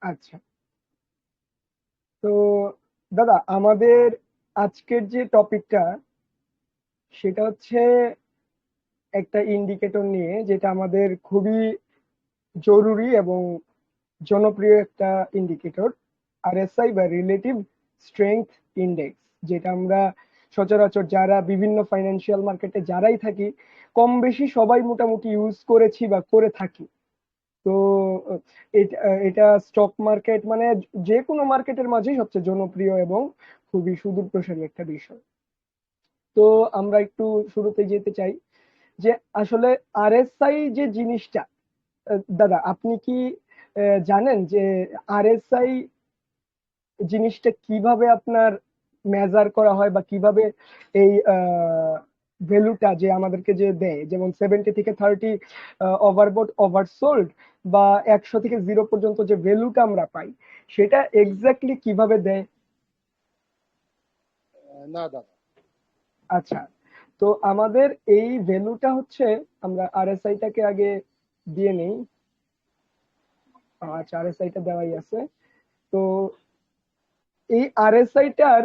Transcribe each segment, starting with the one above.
আচ্ছা, তো দাদা আমাদের আজকের যে টপিকটা সেটা হচ্ছে একটা ইন্ডিকেটর নিয়ে, যেটা আমাদের খুবই জরুরি এবং জনপ্রিয় একটা ইন্ডিকেটর, আরএসআই বা রিলেটিভ স্ট্রেংথ ইন্ডেক্স, যেটা আমরা সচরাচর যারা বিভিন্ন ফাইন্যান্সিয়াল মার্কেটে যারাই থাকি কম বেশি সবাই মোটামুটি ইউজ করেছি বা করে থাকি। তো এটা স্টক মার্কেট মানে যে কোনো মার্কেটের মাঝেই সবচেয়ে জনপ্রিয় এবং খুবই সুদূরপ্রসারী একটা বিষয়। তো আমরা একটু শুরুতে যেতে চাই যে আসলে আরএসআই যে জিনিসটা, দাদা আপনি কি জানেন যে আরএসআই জিনিসটা কিভাবে আপনার মেজার করা হয় বা কিভাবে এই ভ্যালুটা যে আমাদেরকে যে দেয়, যেমন 70 থেকে 30 ওভারবোট ওভারসোল্ড বা 100 থেকে 0 পর্যন্ত যে ভ্যালুটা আমরা পাই, সেটা এক্স্যাক্টলি কিভাবে দেয়? না দাদা। আচ্ছা, তো আমাদের এই ভ্যালুটা হচ্ছে, আমরা আরএসআইটাকে আগে দিয়ে নেই। আচ্ছা, আরএসআইটা দেওয়াই আছে। তো এই আরএসআইটার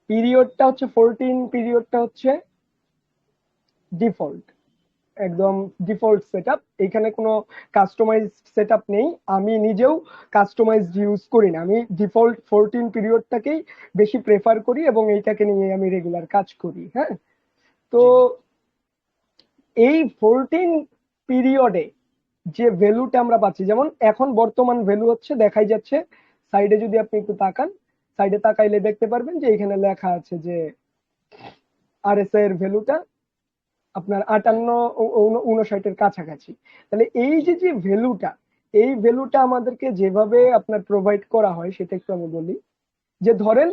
পিরিয়ডটা হচ্ছে 14, পিরিয়ডটা হচ্ছে ডিফল্ট, একদম ডিফল্ট সেটআপ। এখানে কোনো কাস্টমাইজ সেটআপ নেই, আমি নিজেও কাস্টমাইজড ইউজ করি না, আমি ডিফল্ট 14 পিরিয়ডটাকেই বেশি প্রেফার করি এবং এইটাকে নিয়ে আমি রেগুলার কাজ করি। হ্যাঁ, তো জি জি। এই 14 পিরিয়ডে যে ভ্যালুটা আমরা পাচ্ছি, যেমন এখন বর্তমান ভ্যালু হচ্ছে দেখাই যাচ্ছে, সাইডে যদি আপনি একটু তাকান, সাইডে তাকাইলে দেখতে পারবেন যে এখানে লেখা আছে যে আরএসআই এর ভ্যালুটা আপনার হ্যাঁ 58 59 কাছাকাছি। তাহলে এই যে যে ভ্যালুটা, এই ভ্যালুটা আমাদেরকে যেভাবে আপনার প্রোভাইড করা হয় সেটা একটু আমি বলি। যে ধরেন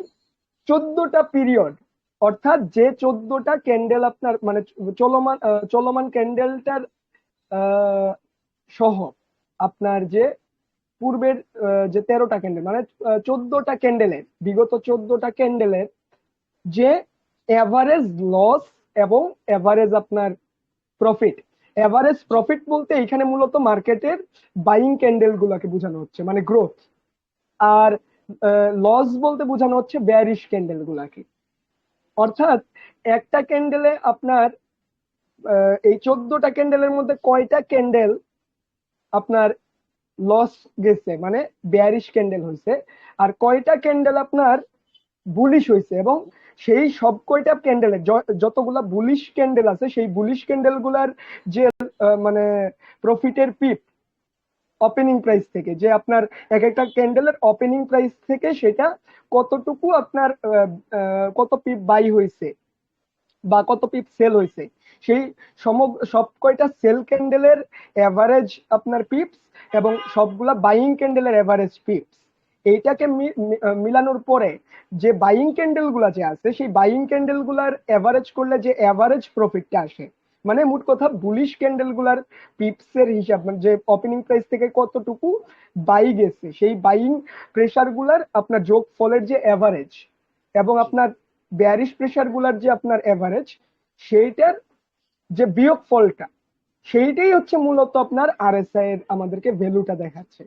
14টা পিরিয়ড, অর্থাৎ যে 14টা ক্যান্ডেল আপনার মানে চলমান ক্যান্ডেলটার সহ আপনার যে পূর্বের যে 13টা ক্যান্ডেল মানে 14টা ক্যান্ডেলের, বিগত 14টা ক্যান্ডেলের যে এভারেজ লস এবং এভারেজ আপনার প্রফিট। এভারেজ প্রফিট বলতে এখানে মূলত মার্কেটের বাইং ক্যান্ডেল গুলাকে বোঝানো হচ্ছে, মানে গ্রোথ। আর লস বলতে বোঝানো হচ্ছে বেয়ারিশ ক্যান্ডেল গুলাকে। অর্থাৎ একটা ক্যান্ডেলে আপনার এই 14টা ক্যান্ডেলের মধ্যে কয়টা ক্যান্ডেল আপনার লস গেছে মানে বেয়ারিশ ক্যান্ডেল হয়েছে, আর কয়টা ক্যান্ডেল আপনার বুলিশ হয়েছে, এবং সেই সব কয়টা ক্যান্ডেলের যতগুলা বুলিশ ক্যান্ডেল আছে সেই বুলিশ ক্যান্ডেল গুলার যে মানে প্রফিটের পিপ ওপেনিং প্রাইস থেকে, যে আপনার এক একটা ক্যান্ডেলের ওপেনিং প্রাইস থেকে সেটা কতটুকু আপনার কত পিপ বাই হয়েছে বা কত পিপ সেল হয়েছে, সেই সব কয়টা সেল ক্যান্ডেলের এভারেজ আপনার পিপস এবং সবগুলা বাইং ক্যান্ডেলের এভারেজ পিপস, এইটাকে মিলানোর পরে যে বাইং ক্যান্ডেল গুলা যে আছে সেই বাইং ক্যান্ডেল গুলার এভারেজ করলে যে এভারেজ প্রফিটটা আসে, মানে মোট কথা বুলিশ ক্যান্ডেল গুলার পিপস এর হিসাব, মানে যে ওপেনিং প্রাইস থেকে কতটুকু বাই গেছে সেই বাইং প্রেসার গুলার আপনার যোগ ফলের যে এভারেজ, এবং জি। আপনার বেয়ারিশ প্রেসার গুলার যে আপনার এভারেজ, সেইটার যে বিয়োগ ফলটা, সেইটাই হচ্ছে মূলত আপনার আরএসআই এর আমাদেরকে ভ্যালুটা দেখাচ্ছে।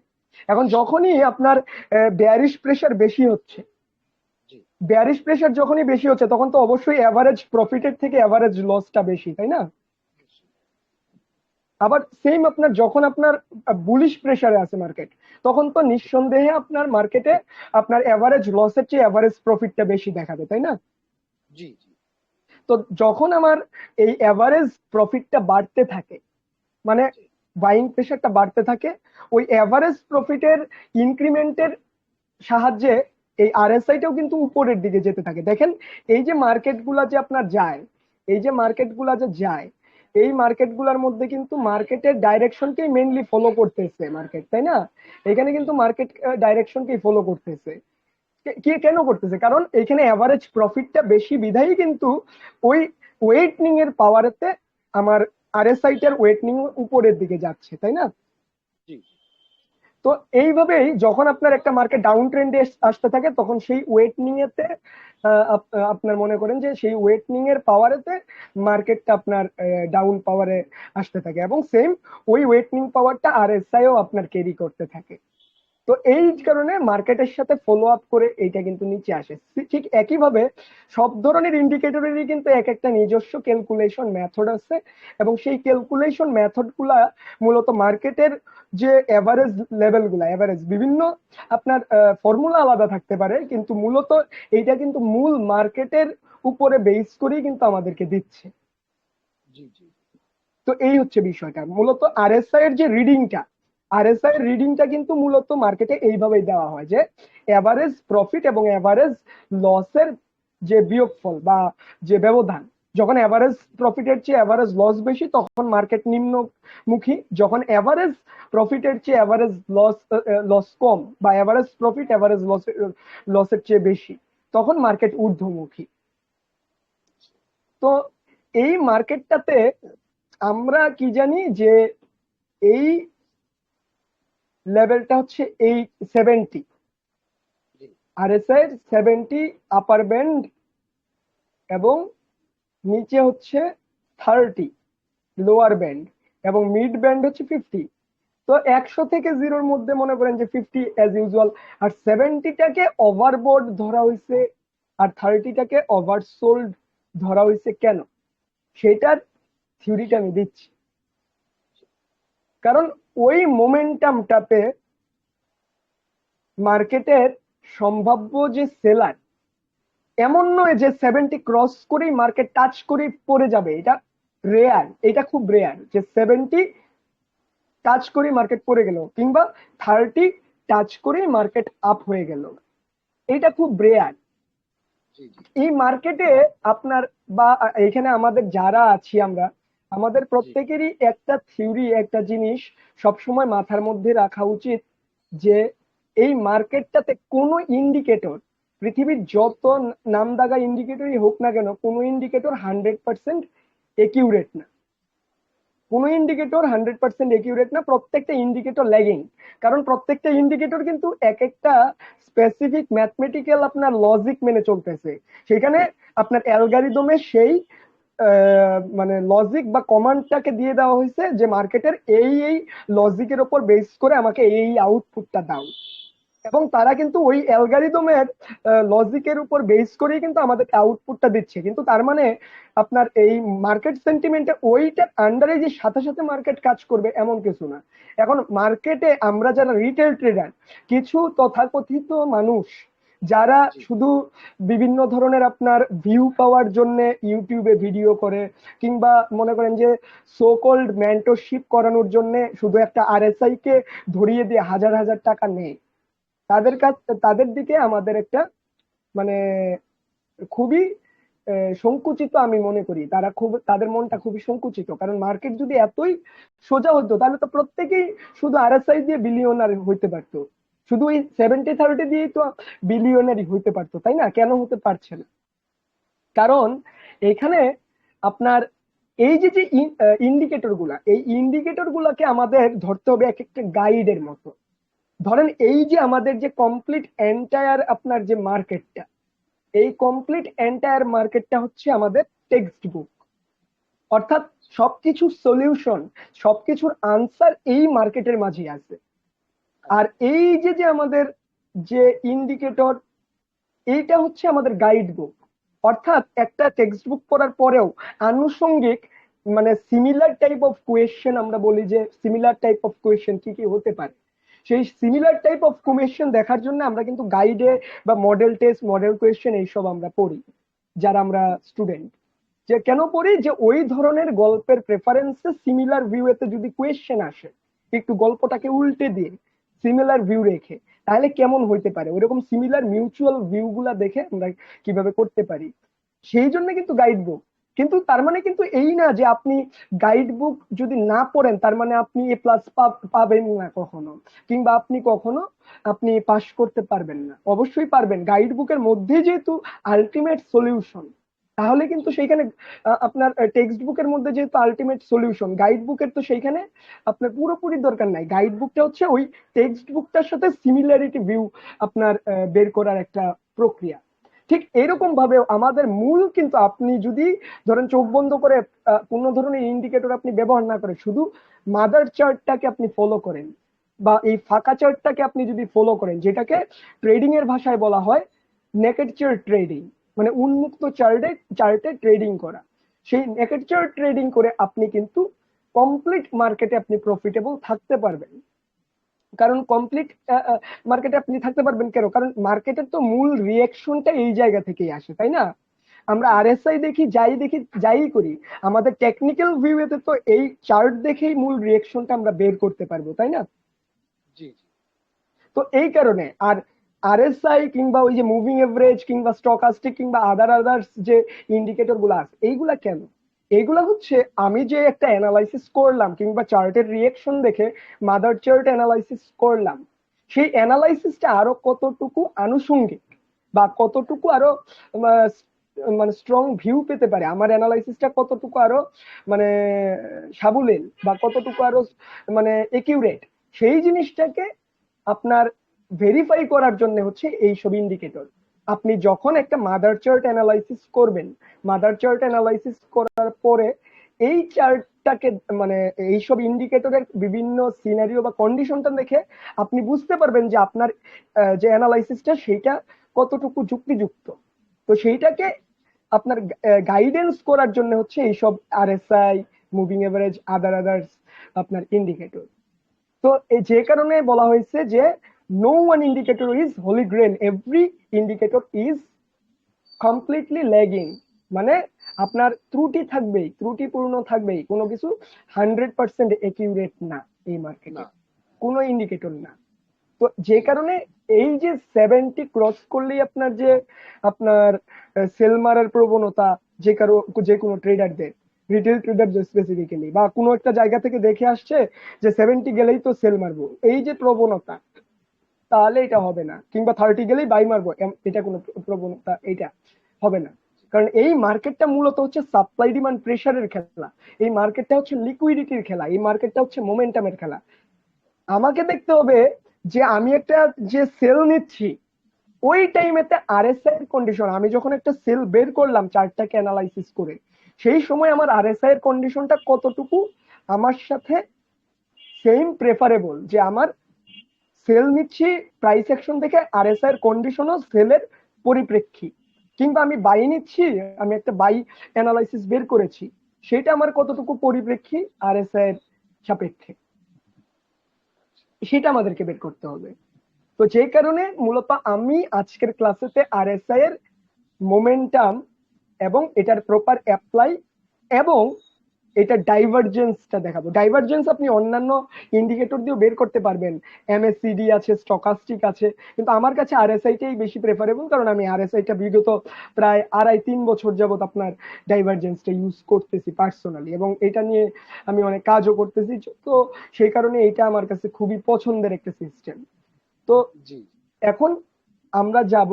এখন যখনই আপনার বেয়ারিশ প্রেসার বেশি হচ্ছে, জি বেয়ারিশ প্রেসার যখনই বেশি হচ্ছে তখন তো অবশ্যই এভারেজ প্রফিটের থেকে এভারেজ লসটা বেশি, তাই না? আবার সেম আপনার যখন আপনার বুলিশ প্রেসারে আছে মার্কেট, তখন তো নিঃসন্দেহে আপনার মার্কেটে আপনার এভারেজ লসের চেয়ে এভারেজ প্রফিটটা বেশি দেখাবে, তাই না? জি জি। তো যখন আমার এই এভারেজ প্রফিটটা বাড়তে থাকে, মানে জি বাইং প্রেসারটা বাড়তে থাকে, ওই এভারেজ প্রফিটের ইনক্রিমেন্টের সাহায্যে এই আরএসআইটাও কিন্তু উপরের দিকে যেতে থাকে। দেখেন, এই যে মার্কেটগুলা যে আপনার যায়, এই যে মার্কেটগুলা যে যায়, এই মার্কেটগুলোর মধ্যে কিন্তু মার্কেটের ডাইরেকশনকেই মেইনলি ফলো করতেছে মার্কেট, তাই না? এখানে জি কিন্তু মার্কেট ডাইরেকশনকেই ফলো করতেছে। কি কেন করতেছে? কারণ এখানে এভারেজ প্রফিটটা বেশি বিধায় কিন্তু ওই ওয়েটনিং এর পাওয়ারেতে আমার আরএসআইটার ওয়েটনিং উপরের দিকে যাচ্ছে, তাই না? জি। তো এইভাবেই যখন আপনার একটা মার্কেট ডাউন ট্রেন্ডে আসতে থাকে তখন সেই ওয়েটনিং এতে আপনার মনে করেন যে সেই ওয়েটনিং এর পাওয়ারেতে মার্কেটটা আপনার ডাউন পাওয়ারে আসতে থাকে, এবং সেম ওই ওয়েটনিং পাওয়ারটা আরএসআই ও আপনার ক্যারি করতে থাকে। তো এই কারণে মার্কেটের সাথে ফলো আপ করে এইটা কিন্তু নিচে আসে। ঠিক একইভাবে সব ধরনের ইন্ডিকেটরেরই কিন্তু এক একটা নিজস্ব ক্যালকুলেশন মেথড আছে, এবং সেই ক্যালকুলেশন মেথড গুলা মূলত মার্কেটের যে এভারেজ লেভেল গুলা, এভারেজ বিভিন্ন আপনার ফর্মুলা আলাদা থাকতে পারে, কিন্তু মূলত এইটা কিন্তু মূল মার্কেটের উপরে বেস করেই কিন্তু আমাদেরকে দিচ্ছে। জি জি তো এই হচ্ছে বিষয়টা। মূলত আরএসআই এর যে রিডিংটা, আরএসআই এর রিডিংটা কিন্তু মূলত মার্কেটে এইভাবেই দেওয়া হয় যে এভারেজ প্রফিট এবং এভারেজ লসের যে বিয়োগফল বা যে ব্যবধান, যখন এভারেজ প্রফিটের চেয়ে এভারেজ লস বেশি তখন মার্কেট নিম্নমুখী, যখন এভারেজ প্রফিটের চেয়ে এভারেজ লস কম বা এভারেজ প্রফিট এভারেজ লসের চেয়ে বেশি তখন মার্কেট ঊর্ধ্বমুখী। তো এই মার্কেটটাতে আমরা কি জানি যে এই লেভেলটা হচ্ছে এই 70, জি আরএসআই 70 আপার ব্যান্ড এবং নিচে হচ্ছে 30 লোয়ার ব্যান্ড, এবং মিড ব্যান্ড হচ্ছে 50। তো 100 থেকে 0-র মধ্যে মনে করেন যে 50 অ্যাজ ইউজুয়াল, আর 70টাকে ওভারবোর্ড ধরা হয়েছে আর 30টাকে ওভারসোল্ড ধরা হয়েছে। কেন? সেটার থিওরিটা আমি দিচ্ছি। কারণ ওই মোমেন্টামটাতে মার্কেটের সম্ভাব্য যে সেলার, এমন নয় যে 70 ক্রস করেই মার্কেট টাচ করেই পড়ে যাবে, এটা রেয়ার, এটা খুব রেয়ার যে 70 টাচ করেই মার্কেট পড়ে গেল কিংবা 30 টাচ করেই মার্কেট আপ হয়ে গেল, এটা খুব রেয়ার। জি জি এই মার্কেটে আপনার বা এখানে আমাদের যারা আছি আমরা, আমাদের জি প্রত্যেকেরই একটা থিওরি, একটা জিনিস সবসময় মাথার মধ্যে রাখা উচিত যে এই মার্কেটটাতে কোনো ইন্ডিকেটর, পৃথিবীর যত নামদাগা ইন্ডিকেটরই হোক না কেন, কোনো ইন্ডিকেটর 100% একিউরেট না। কোনো ইন্ডিকেটর 100% একিউরেট না, প্রত্যেকটা ইন্ডিকেটর ল্যাগিং। কারণ প্রত্যেকটা ইন্ডিকেটর কিন্তু এক একটা স্পেসিফিক ম্যাথমেটিক্যাল আপনার লজিক মেনে চলতেছে। সেখানে আপনার অ্যালগারিদমে সেই মানে লজিক বা কমান্ডটাকে দিয়ে দেওয়া হয়েছে যে মার্কেটের এই এই লজিকের উপর বেস করে আমাকে এই আউটপুটটা দাও, এবং তারা কিন্তু ওই অ্যালগারিদমের লজিকের উপর বেস করেই কিন্তু আমাদের আউটপুটটা দিচ্ছে। কিন্তু তার মানে আপনার এই মার্কেট সেন্টিমেন্টে ওইটা আন্ডারে যে সাথে সাথে মার্কেট কাজ করবে এমন কিছু না। এখন মার্কেটে আমরা যারা রিটেল ট্রেডার, কিছু তথাকথিত মানুষ যারা জি শুধু বিভিন্ন ধরনের আপনার ভিউ পাওয়ার জন্য ইউটিউবে ভিডিও করে, কিংবা মনে করেন যে সো কল্ড মেন্টরশিপ করানোর জন্য শুধু একটা আরএসআই কে ধরিয়ে দিয়ে হাজার হাজার টাকা নেয়, তাদের কাছ তাদের দিকে আমাদের একটা মানে খুবই সংকুচিত আমি মনে করি। তারা খুব, তাদের মনটা খুবই সংকুচিত। কারণ মার্কেট যদি এতই সোজা হতো তাহলে তো প্রত্যেকেই শুধু আরএসআই দিয়ে বিলিয়নার হইতে পারতো, শুধু ওই 70-30 দিয়েই তো বিলিয়নারি হইতে পারতো, তাই না? কেন হতে পারছে না? কারণ এখানে আপনার এই যে যে ইন্ডিকেটর গুলা, এই ইন্ডিকেটর গুলাকে আমাদের ধরতে হবে এক একটা গাইডের মতো। ধরেন এই যে আমাদের যে কমপ্লিট এন্টায়ার আপনার যে মার্কেটটা, এই কমপ্লিট এন্টায়ার মার্কেটটা হচ্ছে আমাদের টেক্সট বুক। অর্থাৎ সবকিছুর সলিউশন, সবকিছুর আনসার এই মার্কেটের মাঝে আছে। আর এই যে যে আমাদের যে ইন্ডিকেটর, এইটা হচ্ছে আমাদের গাইড বুক। অর্থাৎ একটা টেক্সট বুক পড়ার পরেও আনুষঙ্গিক মানে সিমিলার টাইপ অফ কোয়েশ্চেন, আমরা বলি যে সিমিলার টাইপ অফ কোয়েশ্চেন কি কি হতে পারে, সেই সিমিলার টাইপ অফ কোয়েশ্চেন দেখার জন্য আমরা কিন্তু গাইডে বা মডেল টেস্ট, মডেল কোয়েশ্চেন এইসব আমরা পড়ি যারা আমরা স্টুডেন্ট। যে কেন পড়ি? যে ওই ধরনের গল্পের প্রেফারেন্সে সিমিলার ভিউ এতে যদি কোয়েশ্চেন আসে, একটু গল্পটাকে উল্টে দিয়ে সিমিলার ভিউ রেখে, তাহলে কেমন হইতে পারে, ওইরকম সিমিলার মিউচুয়াল ভিউ গুলা দেখে আমরা কিভাবে করতে পারি, সেই জন্য কিন্তু গাইড বুক। কিন্তু তার মানে কিন্তু এই না যে আপনি গাইড বুক যদি না পড়েন তার মানে আপনি এ প্লাস পাবেন না কখনো, কিংবা আপনি কখনো আপনি পাশ করতে পারবেন না। অবশ্যই পারবেন, গাইড বুকের মধ্যে যেহেতু আলটিমেট সলিউশন, তাহলে কিন্তু সেইখানে আপনার টেক্সট বুকের মধ্যে যেহেতু আলটিমেট সলিউশন, গাইড বুকের তো সেইখানে আপনার পুরোপুরি দরকার নাই। গাইড বুকটা হচ্ছে ওই টেক্সট বুকটার সাথে সিমিলারিটি ভিউ আপনার বের করার একটা প্রক্রিয়া। ঠিক এরকম ভাবে আমাদের মূল কিন্তু, আপনি যদি ধরেন চোখ বন্ধ করে কোনো ধরনের ইন্ডিকেটর আপনি ব্যবহার না করে শুধু মাদার চার্টটাকে আপনি ফলো করেন, বা এই ফাঁকা চার্টটাকে আপনি যদি ফলো করেন, যেটাকে ট্রেডিং এর ভাষায় বলা হয় নেকেড চার্ট ট্রেডিং, মানে উন্মুক্ত চার্টে চার্টে ট্রেডিং করা, সেই নেকেড চার্ট ট্রেডিং করে আপনি কিন্তু কমপ্লিট মার্কেটে আপনি প্রফিটেবল থাকতে পারবেন। কারণ কমপ্লিট মার্কেটে আপনি থাকতে পারবেন কেন? কারণ মার্কেটের তো মূল রিয়েকশনটা এই জায়গা থেকেই আসে, তাই না? আমরা আরএসআই দেখি যাই করি, আমাদের টেকনিক্যাল ভিউতে তো এই চার্ট দেখেই মূল রিয়েকশনটা আমরা বের করতে পারবো, তাই না? জি জি তো এই কারণে আর আরএসআই কিংবা ওই যে মুভিং এভারেজ কিংবা স্টকাস্টিক কিংবা আদার্স যে ইন্ডিকেটর গুলো আছে, এইগুলা কেন? এইগুলা হচ্ছে আমি যে একটা অ্যানালাইসিস করলাম কিংবা চার্টের রিয়েকশন দেখে মাদার চার্ট অ্যানালাইসিস করলাম, সেই অ্যানালাইসিসটা আরো কতটুকু আনুষঙ্গিক বা কতটুকু আরো আহ, মানে স্ট্রং ভিউ পেতে পারে, আমার অ্যানালাইসিসটা কতটুকু আরো মানে সাবলীল বা কতটুকু আরো মানে একিউরেট, সেই জিনিসটাকে আপনার ভেরিফাই করার জন্য হচ্ছে এইসব ইন্ডিকেটর। আপনি যখন একটা মাদার চার্ট অ্যানালাইসিস করবেন, মাদার চার্ট অ্যানালাইসিস করার পরে এই চার্টটাকে মানে এইসব ইন্ডিকেটরের বিভিন্ন সিনারিও বা কন্ডিশনটা দেখে আপনি বুঝতে পারবেন যে আপনার যে অ্যানালাইসিসটা সেইটা কতটুকু যুক্তিযুক্ত। তো সেইটাকে আপনার গাইডেন্স করার জন্য হচ্ছে এইসব আরএসআই, মুভিং এভারেজ, আদার্স আপনার ইন্ডিকেটর। তো যে কারণে বলা হয়েছে যে no one indicator is holy grail, every indicator is completely lagging, মানে আপনার ত্রুটি থাকবেই, ত্রুটিপূর্ণ থাকবেই, কোনো কিছু 100% একিউরেট না এই মার্কেটে, না কোনো ইন্ডিকেটর না। তো যে কারণে এই যে 70 ক্রস করলেই আপনার যে আপনার সেল মারার প্রবণতা, যে কোনো ট্রেডারদের, রিটেল ট্রেডারদের স্পেসিফিক্যালি, বা কোনো একটা জায়গা থেকে দেখে আসছে যে 70 গেলেই তো সেল মারবো, এই যে প্রবণতা, তাহলে এটা হবে না। কিংবা 30 গেলেই বাই মারবো, এটা কোনো প্রবণতা এটা হবে না। কারণ এই মার্কেটটা মূলত হচ্ছে সাপ্লাই ডিমান্ড প্রেসারের খেলা, এই মার্কেটটা হচ্ছে লিকুইডিটির খেলা, এই মার্কেটটা হচ্ছে মোমেন্টামের খেলা। আমাকে দেখতে হবে যে আমি একটা যে সেল নিচ্ছি ওই টাইমেতে আরএসআই এর কন্ডিশন, আমি যখন একটা সেল বের করলাম চার্টটাকে অ্যানালাইসিস করে, সেই সময় আমার আরএসআই এর কন্ডিশনটা কতটুকু আমার সাথে সেম প্রেফারেবল, যে আমার সেল নিচ্ছি প্রাইস অ্যাকশন দেখে আরএসআই এর কন্ডিশনও সেলের পরিপ্রেক্ষী, কিংবা আমি বাই নিচ্ছি, আমি একটা বাই অ্যানালাইসিস বের করেছি, সেটা আমার কতটুকু পরিপ্রেক্ষী আরএসআই এর সাপেক্ষে, সেটা আমাদেরকে বের করতে হবে। তো যে কারণে মূলত আমি আজকের ক্লাসেতে আরএসআই এর মোমেন্টাম এবং এটার প্রপার অ্যাপ্লাই এবং এটা ডাইভারজেন্সটা দেখাবো। ডাইভারজেন্স আপনি অন্যান্য ইন্ডিকেটর দিয়েও বের করতে পারবেন, এমএসসিডি আছে, স্টকাস্টিক আছে, কিন্তু আমার কাছে আরএসআইটাই বেশি প্রেফারেবল, কারণ আমি আরএসআইটা বিগত প্রায় 2.5-3 বছর যাবত আপনার ডাইভারজেন্সটা ইউজ করতেছি পার্সোনালি, এবং এটা নিয়ে আমি অনেক কাজও করতেছি। তো সেই কারণে এটা আমার কাছে খুবই পছন্দের একটা সিস্টেম। তো জি এখন আমরা যাব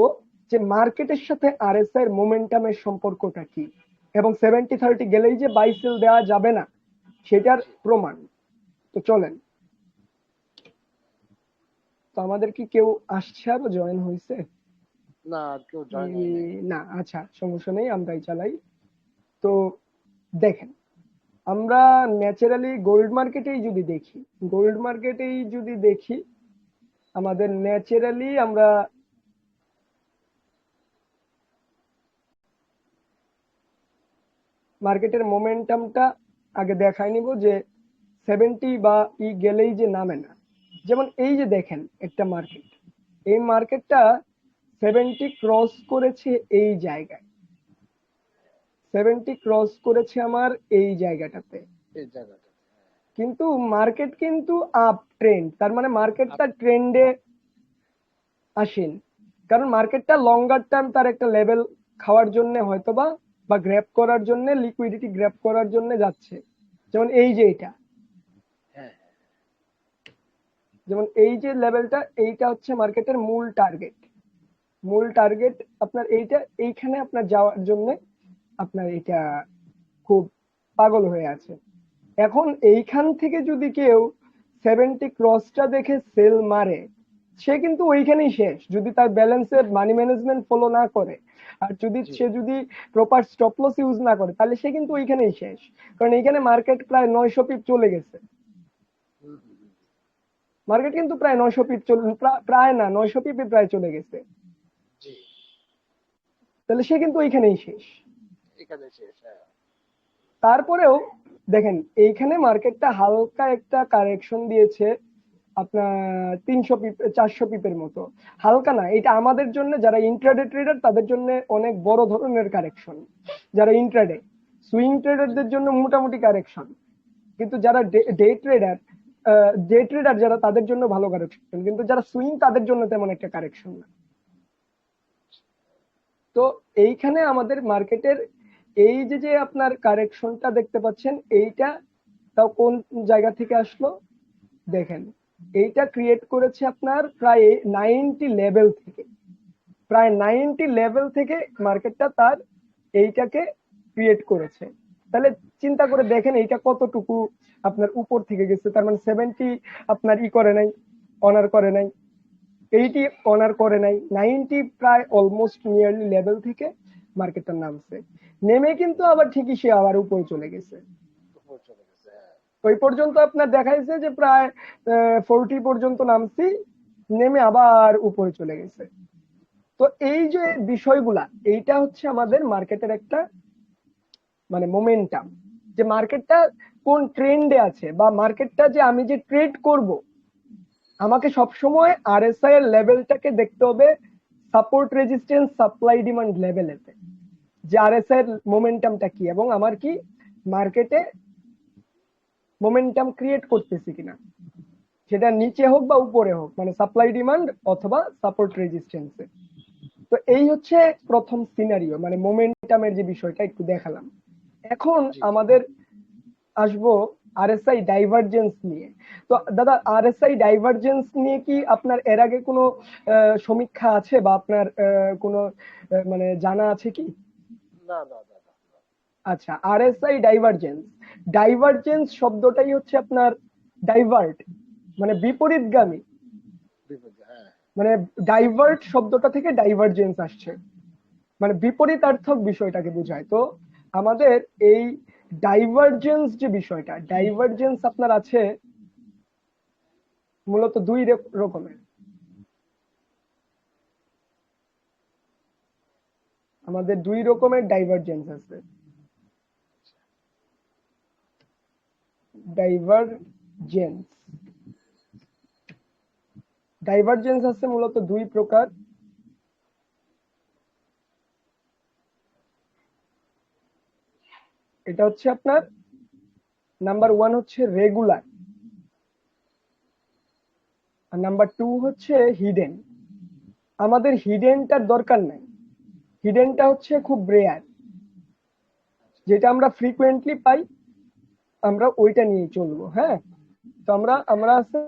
যে মার্কেটের সাথে আরএসআই এর মোমেন্টামের সম্পর্কটা কি, এবং 70-30 গেলেই যে বাই সেল দেওয়া যাবে না সেটার জি প্রমাণ। তো চলেন, তো আমাদের কি কেউ আসছে, আরো জয়েন হয়েছে? না আর কেউ জয়েন হয় নাই। না, আচ্ছা, সমস্যা নেই, আমরাই চালাই। তো দেখেন, আমরা ন্যাচারালি গোল্ড মার্কেটেই যদি দেখি, আমাদের ন্যাচারালি আমরা মার্কেটের মোমেন্টামটা আগে দেখাই নিব, যে 70 বা গেলেই যে নামে না। যেমন এই যে দেখেন একটা মার্কেট, এই মার্কেটটা 70 ক্রস করেছে এই জায়গায়, 70 ক্রস করেছে আমার এই জায়গাটাতে, এই জায়গাটা কিন্তু মার্কেট কিন্তু আপ ট্রেন্ড, তার মানে মার্কেটটা আপ- ট্রেন্ডে আসেন, কারণ মার্কেটটা লঙ্গার টার্ম তার একটা লেভেল খাওয়ার জন্য হয়তোবা বা গ্র্যাব করার জন্য, লিকুইডিটি গ্র্যাব করার জন্য যাচ্ছে। যেমন এই যে এটা, হ্যাঁ যেমন এই যে লেভেলটা, এইটা হচ্ছে মার্কেটের মূল টার্গেট, মূল টার্গেট আপনার এইটা, এইখানে আপনার যাওয়ার জন্য আপনার এটা খুব পাগল হয়ে আছে। এখন এইখান থেকে যদি কেউ 70 ক্রসটা দেখে সেল মারে, সে কিন্তু ওইখানেই শেষ, যদি তার ব্যালেন্সে মানি ম্যানেজমেন্ট ফলো না করে, আর জি সে যদি প্রপার স্টপ লস ইউজ না করে, তাহলে সে কিন্তু ওইখানেই শেষ। কারণ এইখানে মার্কেট প্রায় 900 পিপ চলে গেছে। হুম, হুম, হুম। মার্কেট কিন্তু প্রায় 900 পিপ প্রায় না 900 পিপে প্রায় চলে গেছে। জি, তাহলে সে কিন্তু ওইখানেই শেষ। এখানে শেষ। হ্যাঁ, তারপরেও দেখেন এইখানে মার্কেটটা হালকা একটা কারেকশন দিয়েছে আপনার 300 পিপ 400 পিপের মতো। হালকা না, এটা আমাদের জন্য যারা ইন্ট্রাডে ট্রেডার তাদের জন্য অনেক বড় ধরনের কারেকশন। যারা ইন্ট্রাডে সুইং ট্রেডারদের জন্য মোটামুটি কারেকশন, কিন্তু যারা ডে ট্রেডার যারা তাদের জন্য ভালো কারেকশন, কিন্তু যারা সুইং তাদের জন্য তেমন একটা কারেকশন না। তো এইখানে আমাদের মার্কেটের এই যে আপনার কারেকশনটা দেখতে পাচ্ছেন, এইটা তাও কোন জায়গা থেকে আসলো দেখেন। এইটা ক্রিয়েট করেছে আপনার প্রায় 90 লেভেল থেকে। প্রায় 90 লেভেল থেকে মার্কেটটা তার এইটাকে ক্রিয়েট করেছে। তাহলে চিন্তা করে দেখেন এইটা কতটুকু আপনার উপর থেকে গেছে। তার মানে 70 আপনার করে নাই, অনার করে নাই, 80 অনার করে নাই, 90 প্রায় অলমোস্ট নিয়ারলি লেভেল থেকে মার্কেটটা নামছে। নেমে কিন্তু আবার ঠিকই সে আবার উপরে চলে গেছে। উপর চলে গেছে। হ্যাঁ, ওই পর্যন্ত আপনার দেখাইছে যে প্রায় 40 পর্যন্ত নামছি, নেমে আবার উপরে চলে গেছে। তো এই যে বিষয়গুলা, এইটা হচ্ছে আমাদের মার্কেটের একটা মানে মোমেন্টাম, যে মার্কেটটা কোন ট্রেন্ডে আছে, বা মার্কেটটা যে আমি যে ট্রেড করব, আমাকে সবসময় আরএসআই এর লেভেলটাকে দেখতে হবে সাপোর্ট রেজিস্ট্যান্স সাপ্লাই ডিমান্ড লেভেলেতে, যে আরএসআই এর মোমেন্টামটা কি এবং আমার কি মার্কেটে মোমেন্টাম ক্রিয়েট করতেছি কিনা, সেটা নিচে হোক বা উপরে হোক, মানে সাপ্লাই ডিমান্ড অথবা সাপোর্ট রেজিস্ট্যান্সে। তো এই হচ্ছে প্রথম সিনারিও, মানে মোমেন্টামের যে বিষয়টা একটু দেখালাম। এখন জি, আমাদের আসবো আরএসআই ডাইভারজেন্স নিয়ে। তো দাদা, আরএসআই ডাইভারজেন্স নিয়ে কি আপনার এর আগে কোনো সমীক্ষা আছে, বা আপনার কোনো মানে জানা আছে কি? না না দাদা, আচ্ছা, আরএসআই ডাইভারজেন্স, ডাইভারজেন্স শব্দটাই হচ্ছে আপনার ডাইভার্ট, মানে বিপরীতগামী। বিপদে। হ্যাঁ, মানে ডাইভার্ট শব্দটা থেকে ডাইভারজেন্স আসছে, মানে বিপরীতার্থক বিষয়টাকে বোঝায়। তো আমাদের এই ডাইভারজেন্স যে বিষয়টা, ডাইভারজেন্স আপনার আছে মূলত দুই রকমের। আমাদের দুই রকমের ডাইভারজেন্স আছে। ডাইভারজেন্স ডাইভারজেন্স আছে মূলত দুই প্রকার। এটা হচ্ছে আপনার নাম্বার 1 হচ্ছে রেগুলার, আর নাম্বার 2 হচ্ছে হিডেন। আমাদের হিডেনটার দরকার নাই, হিডেনটা হচ্ছে খুব রেয়ার, যেটা আমরা ফ্রিকোয়েন্টলি পাই আমরা ওইটা নিয়ে চলবো। হ্যাঁ, তো আমরা আমরা আছে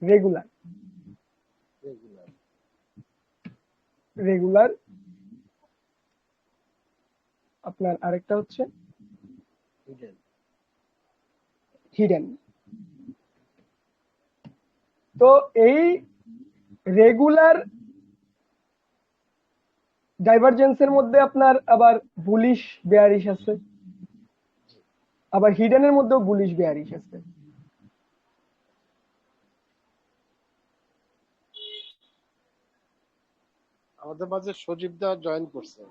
রেগুলার। রেগুলার। রেগুলার আপনার আরেকটা হচ্ছে হিডেন। হিডেন। তো এই রেগুলার ডাইভারজেন্সের মধ্যে আপনার আবার বুলিশ বেয়ারিশ আছে, আবার হিডেনের মধ্যেও বুলিশ বেয়ারিশ আছে। আমাদের মাঝে সজীব দা জয়েন করছে।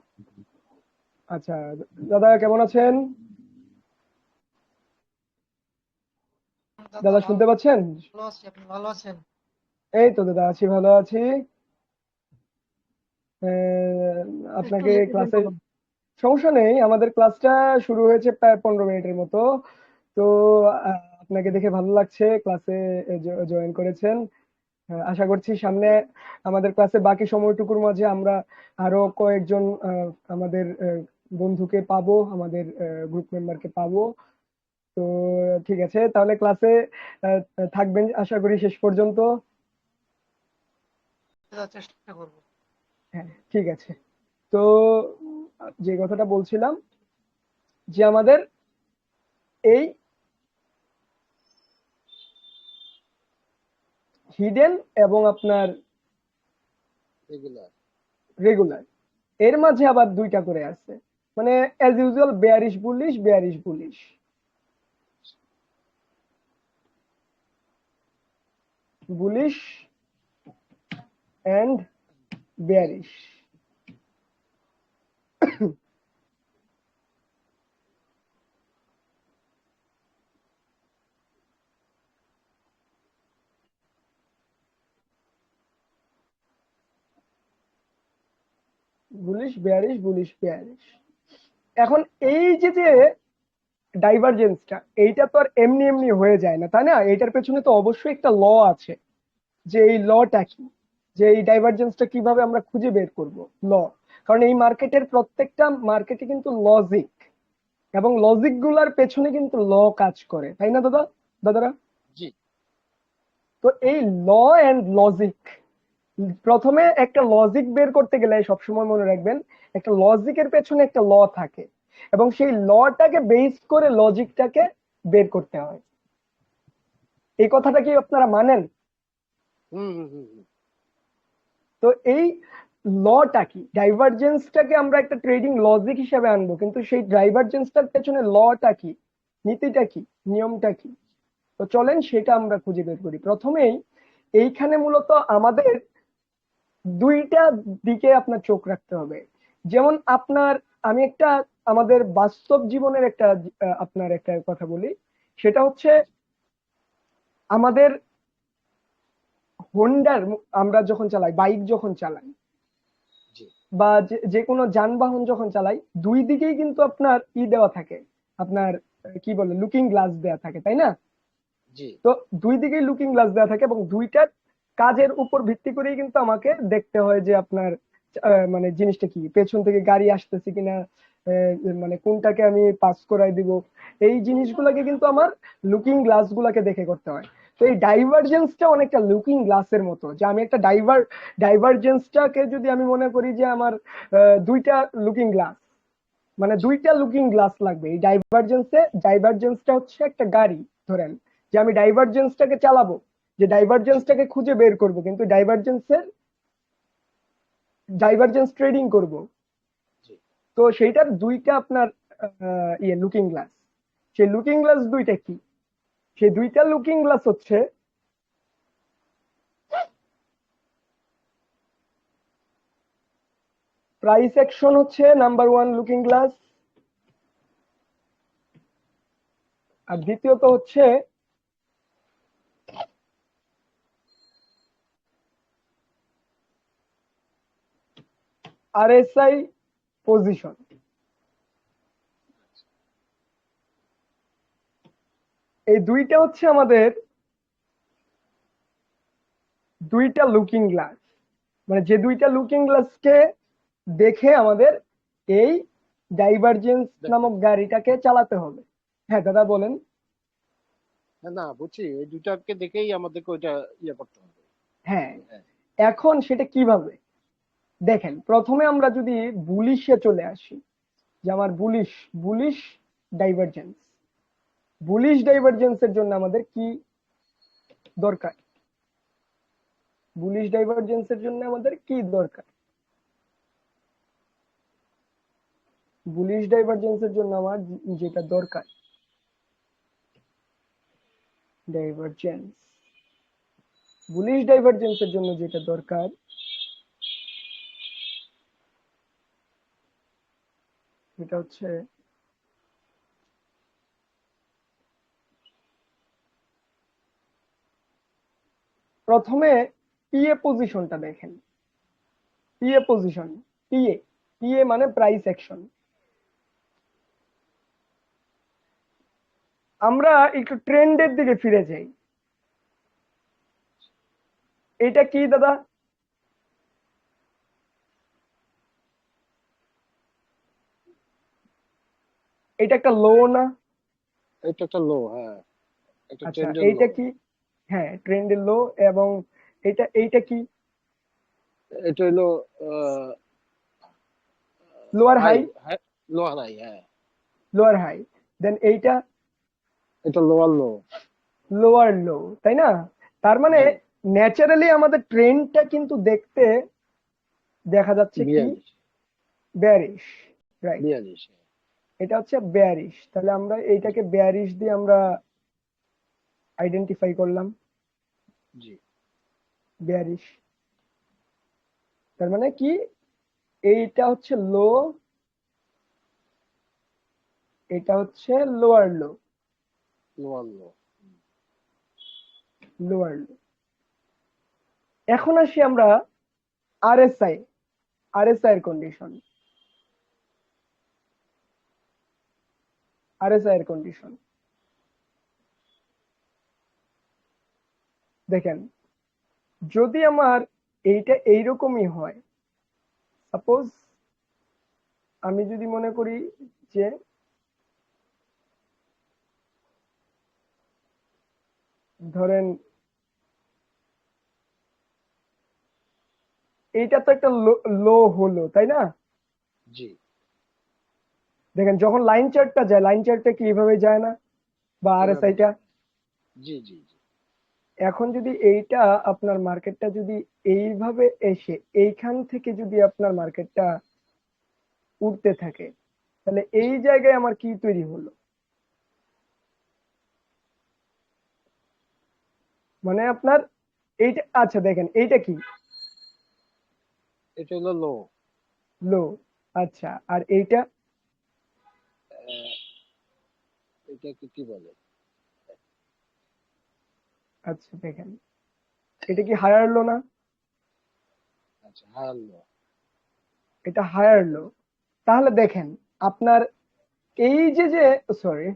আচ্ছা দাদা, কেমন আছেন? দাদা দাদা ভালো শুনতে পাচ্ছেন? আছি, আপনি ভালো আছেন? এই তো দাদা আছি, ভালো আছি। আহ, একটু আপনাকে লেটে জয়েন ক্লাসে করলাম। সমস্যা নেই, আমাদের ক্লাসটা শুরু হয়েছে প্রায় 15 মিনিটের মতো। তো আপনাকে দেখে ভালো লাগছে, ক্লাসে জয়েন করেছেন। আশা করছি সামনে আমাদের ক্লাসে বাকি সময়টুকুর মাঝে আমরা আরো কয়েকজন আমাদের বন্ধুকে পাবো, আমাদের গ্রুপ মেম্বারকে পাবো। তো ঠিক আছে, তাহলে ক্লাসে থাকবেন আশা করি শেষ পর্যন্ত। দাদা চেষ্টা করবো। হ্যাঁ, ঠিক আছে। তো যে কথাটা বলছিলাম, যে আমাদের এই হিডেন এবং আপনার রেগুলার। রেগুলার, এর মাঝে আবার দুইটা করে আছে, মানে as usual bearish bullish, bearish bullish. Bullish and bearish. Bullish bearish bullish bearish. এখন এই যে যে ডাইভারজেন্সটা, এইটা তো আর এমনি এমনি হয়ে যায় না, তাই না? এটার পেছনে তো অবশ্যই একটা ল আছে, যে এই লটা কি, যে এই ডাইভারজেন্সটা কিভাবে আমরা খুঁজে বের করব। ল, কারণ এই মার্কেটের প্রত্যেকটা মার্কেটে কিন্তু লজিক, এবং লজিক গুলার পেছনে কিন্তু ল কাজ করে, তাই না দাদারা? জি। তো এই ল এন্ড লজিক, প্রথমে একটা লজিক বের করতে গেলে সবসময় মনে রাখবেন, একটা লজিকের পেছনে একটা ল থাকে, এবং সেই লটাকে বেস করে লজিকটাকে বের করতে হয়। এই কথাটা কি আপনারা মানেন? হুম হুম হুম হুম। তো এই লটা কি, ডাইভারজেন্সটাকে আমরা একটা ট্রেডিং লজিক হিসেবে আনবো, কিন্তু সেই ডাইভারজেন্সটার পেছনে লটা কি, নীতিটা কি, নিয়মটা কি? তো চলেন সেটা আমরা খুঁজে বের করি। প্রথমেই এইখানে মূলত আমাদের দুইটা দিকে আপনার চোখ রাখতে হবে। যেমন আপনার, আমি একটা আমাদের বাস্তব জীবনের একটা আপনার একটা কথা বলি, সেটা হচ্ছে আমাদের হোন্ডার, আমরা যখন চালাই, বাইক যখন চালাই, জি বা যে কোনো যানবাহন যখন চালাই, দুই দিকেই কিন্তু আপনার দেওয়া থাকে, আপনার কি বলে, লুকিং গ্লাস দেওয়া থাকে, তাই না? জি তো দুই দিকেই লুকিং গ্লাস দেওয়া থাকে, এবং দুইটার কাজের উপর ভিত্তি করেই কিন্তু আমাকে দেখতে হয় যে আপনার মানে জিনিসটা কি, পেছন থেকে গাড়ি আসতেছে কিনা, মানে কোনটাকে আমি পাস করাই দিব, এই জিনিসগুলোকে কিন্তু আমার লুকিং গ্লাস গুলাকে দেখে করতে হয়। তো এই ডাইভারজেন্সটা অনেকটা লুকিং গ্লাসের মতো, যে আমি একটা ডাইভারজেন্সটাকে যদি আমি মনে করি যে আমার দুইটা লুকিং গ্লাস, মানে দুইটা লুকিং গ্লাস লাগবে এই ডাইভারজেন্সটা হচ্ছে একটা গাড়ি, ধরেন যে আমি ডাইভারজেন্সটাকে চালাবো, যে ডাইভারজেন্সটাকে খুঁজে বের করব, কিন্তু ডাইভারজেন্স ট্রেডিং করব। জি। তো সেইটার দুইটা আপনার লুকিং গ্লাস, সেই লুকিং গ্লাস দুইটা কি, সেই দুইটা লুকিং গ্লাস হচ্ছে প্রাইস অ্যাকশন হচ্ছে নাম্বার ওয়ান লুকিং গ্লাস, আর দ্বিতীয়ত হচ্ছে আরএসআই পজিশন। এই দুইটা হচ্ছে আমাদের দুইটা লুকিং গ্লাস, মানে যে দুইটা লুকিং গ্লাসকে দেখে আমাদের এই ডাইভারজেন্স দেখতে নামক গাড়িটাকে চালাতে হবে। হ্যাঁ দাদা বলেন। না বুঝছি, এই দুটাকে দেখেই আমাদেরকে ওইটা ইয়ে করতে হবে। হ্যাঁ, হ্যাঁ। এখন সেটা কিভাবে দেখেন, প্রথমে আমরা যদি বুলিশে চলে আসি, যে আমার বুলিশ বুলিশ ডাইভারজেন্স, বুলিশ ডাইভারজেন্সের জন্য আমাদের কি দরকার, বুলিশ ডাইভারজেন্সের জন্য আমাদের কি দরকার, বুলিশ ডাইভারজেন্সের জন্য আমার যেটা দরকার, ডাইভারজেন্স, বুলিশ ডাইভারজেন্সের জন্য যেটা দরকার সেটা হচ্ছে প্রথমে পিএ পজিশনটা দেখেন। পিএ পজিশন, পিএ, পিএ মানে প্রাইস অ্যাকশন। আমরা একটু ট্রেন্ডের দিকে ফিরে যাই। এটা কি দাদা? এটা একটা লো না? এটা একটা লো, হ্যাঁ, একটা আচ্ছা, ট্রেন্ডের লো। এইটা কি? হ্যাঁ, ট্রেন্ডের লো। এবং এইটা কি? এটা হলো আহ, লোয়ার হাই, হাই? হ্যাঁ, লোয়ার হাই, হ্যাঁ। Lower high. দেন এইটা এটা লোয়ার লো। লোয়ার লো, তাই না? তার মানে জি। ন্যাচারালি আমাদের ট্রেন্ডটা কিন্তু দেখতে দেখা যাচ্ছে কি 42, বেয়ারিশ, রাইট? 42। এটা হচ্ছে বেয়ারিশ, তাহলে আমরা এইটাকে বেয়ারিশ দিয়ে আমরা আইডেন্টিফাই করলাম। জি। বেয়ারিশ। তার মানে কি, এইটা হচ্ছে লো, এটা হচ্ছে লোয়ার লো। লোয়ার লো। লোয়ার লো। এখন আসি আমরা আরএসআই, আরএসআই এর কন্ডিশন। আরএসআই এর কন্ডিশন দেখেন, যদি আমার এইটা এইরকমই হয়, সাপোজ আমি যদি মনে করি যে ধরেন এইটা তো একটা লো হলো, তাই না? জি দেখেন যখন লাইন চার্টটা যায়, লাইন চার্টটা কি এইভাবে যায় না, বা এভাবে আরএসআইটা। জি জি জি এখন যদি এইটা আপনার মার্কেটটা যদি এইভাবে এসে এইখান থেকে যদি আপনার মার্কেটটা উঠতে থাকে, তাহলে এই জি জায়গায় আমার কি তৈরি হলো, মানে আপনার এইটা, আচ্ছা দেখেন এইটা কি, এটা হলো লো। লো। আচ্ছা, আর এইটা, এটাকে কি বলে? আচ্ছা দেখেন এটা কি হায়ার লো না? আচ্ছা হায়ার লো। এটা হায়ার লো। তাহলে দেখেন আপনার এই যে যে সরি,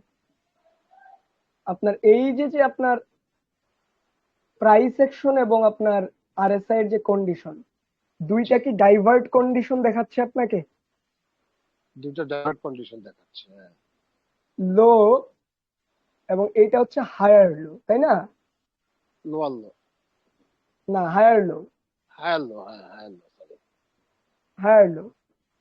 আপনার এই যে যে আপনার প্রাইস অ্যাকশন এবং আপনার আরএসআই এর যে কন্ডিশন, জি দুইটা কি ডাইভার্ট কন্ডিশন দেখাচ্ছে আপনাকে? দুটো ডাইভার্ট কন্ডিশন দেখাচ্ছে, হ্যাঁ। লো এবং এইটা হচ্ছে হায়ার লো, তাই না? Lower low. না, হায়ার লো। হায়ার লো, হ্যাঁ higher low, sorry. Higher low,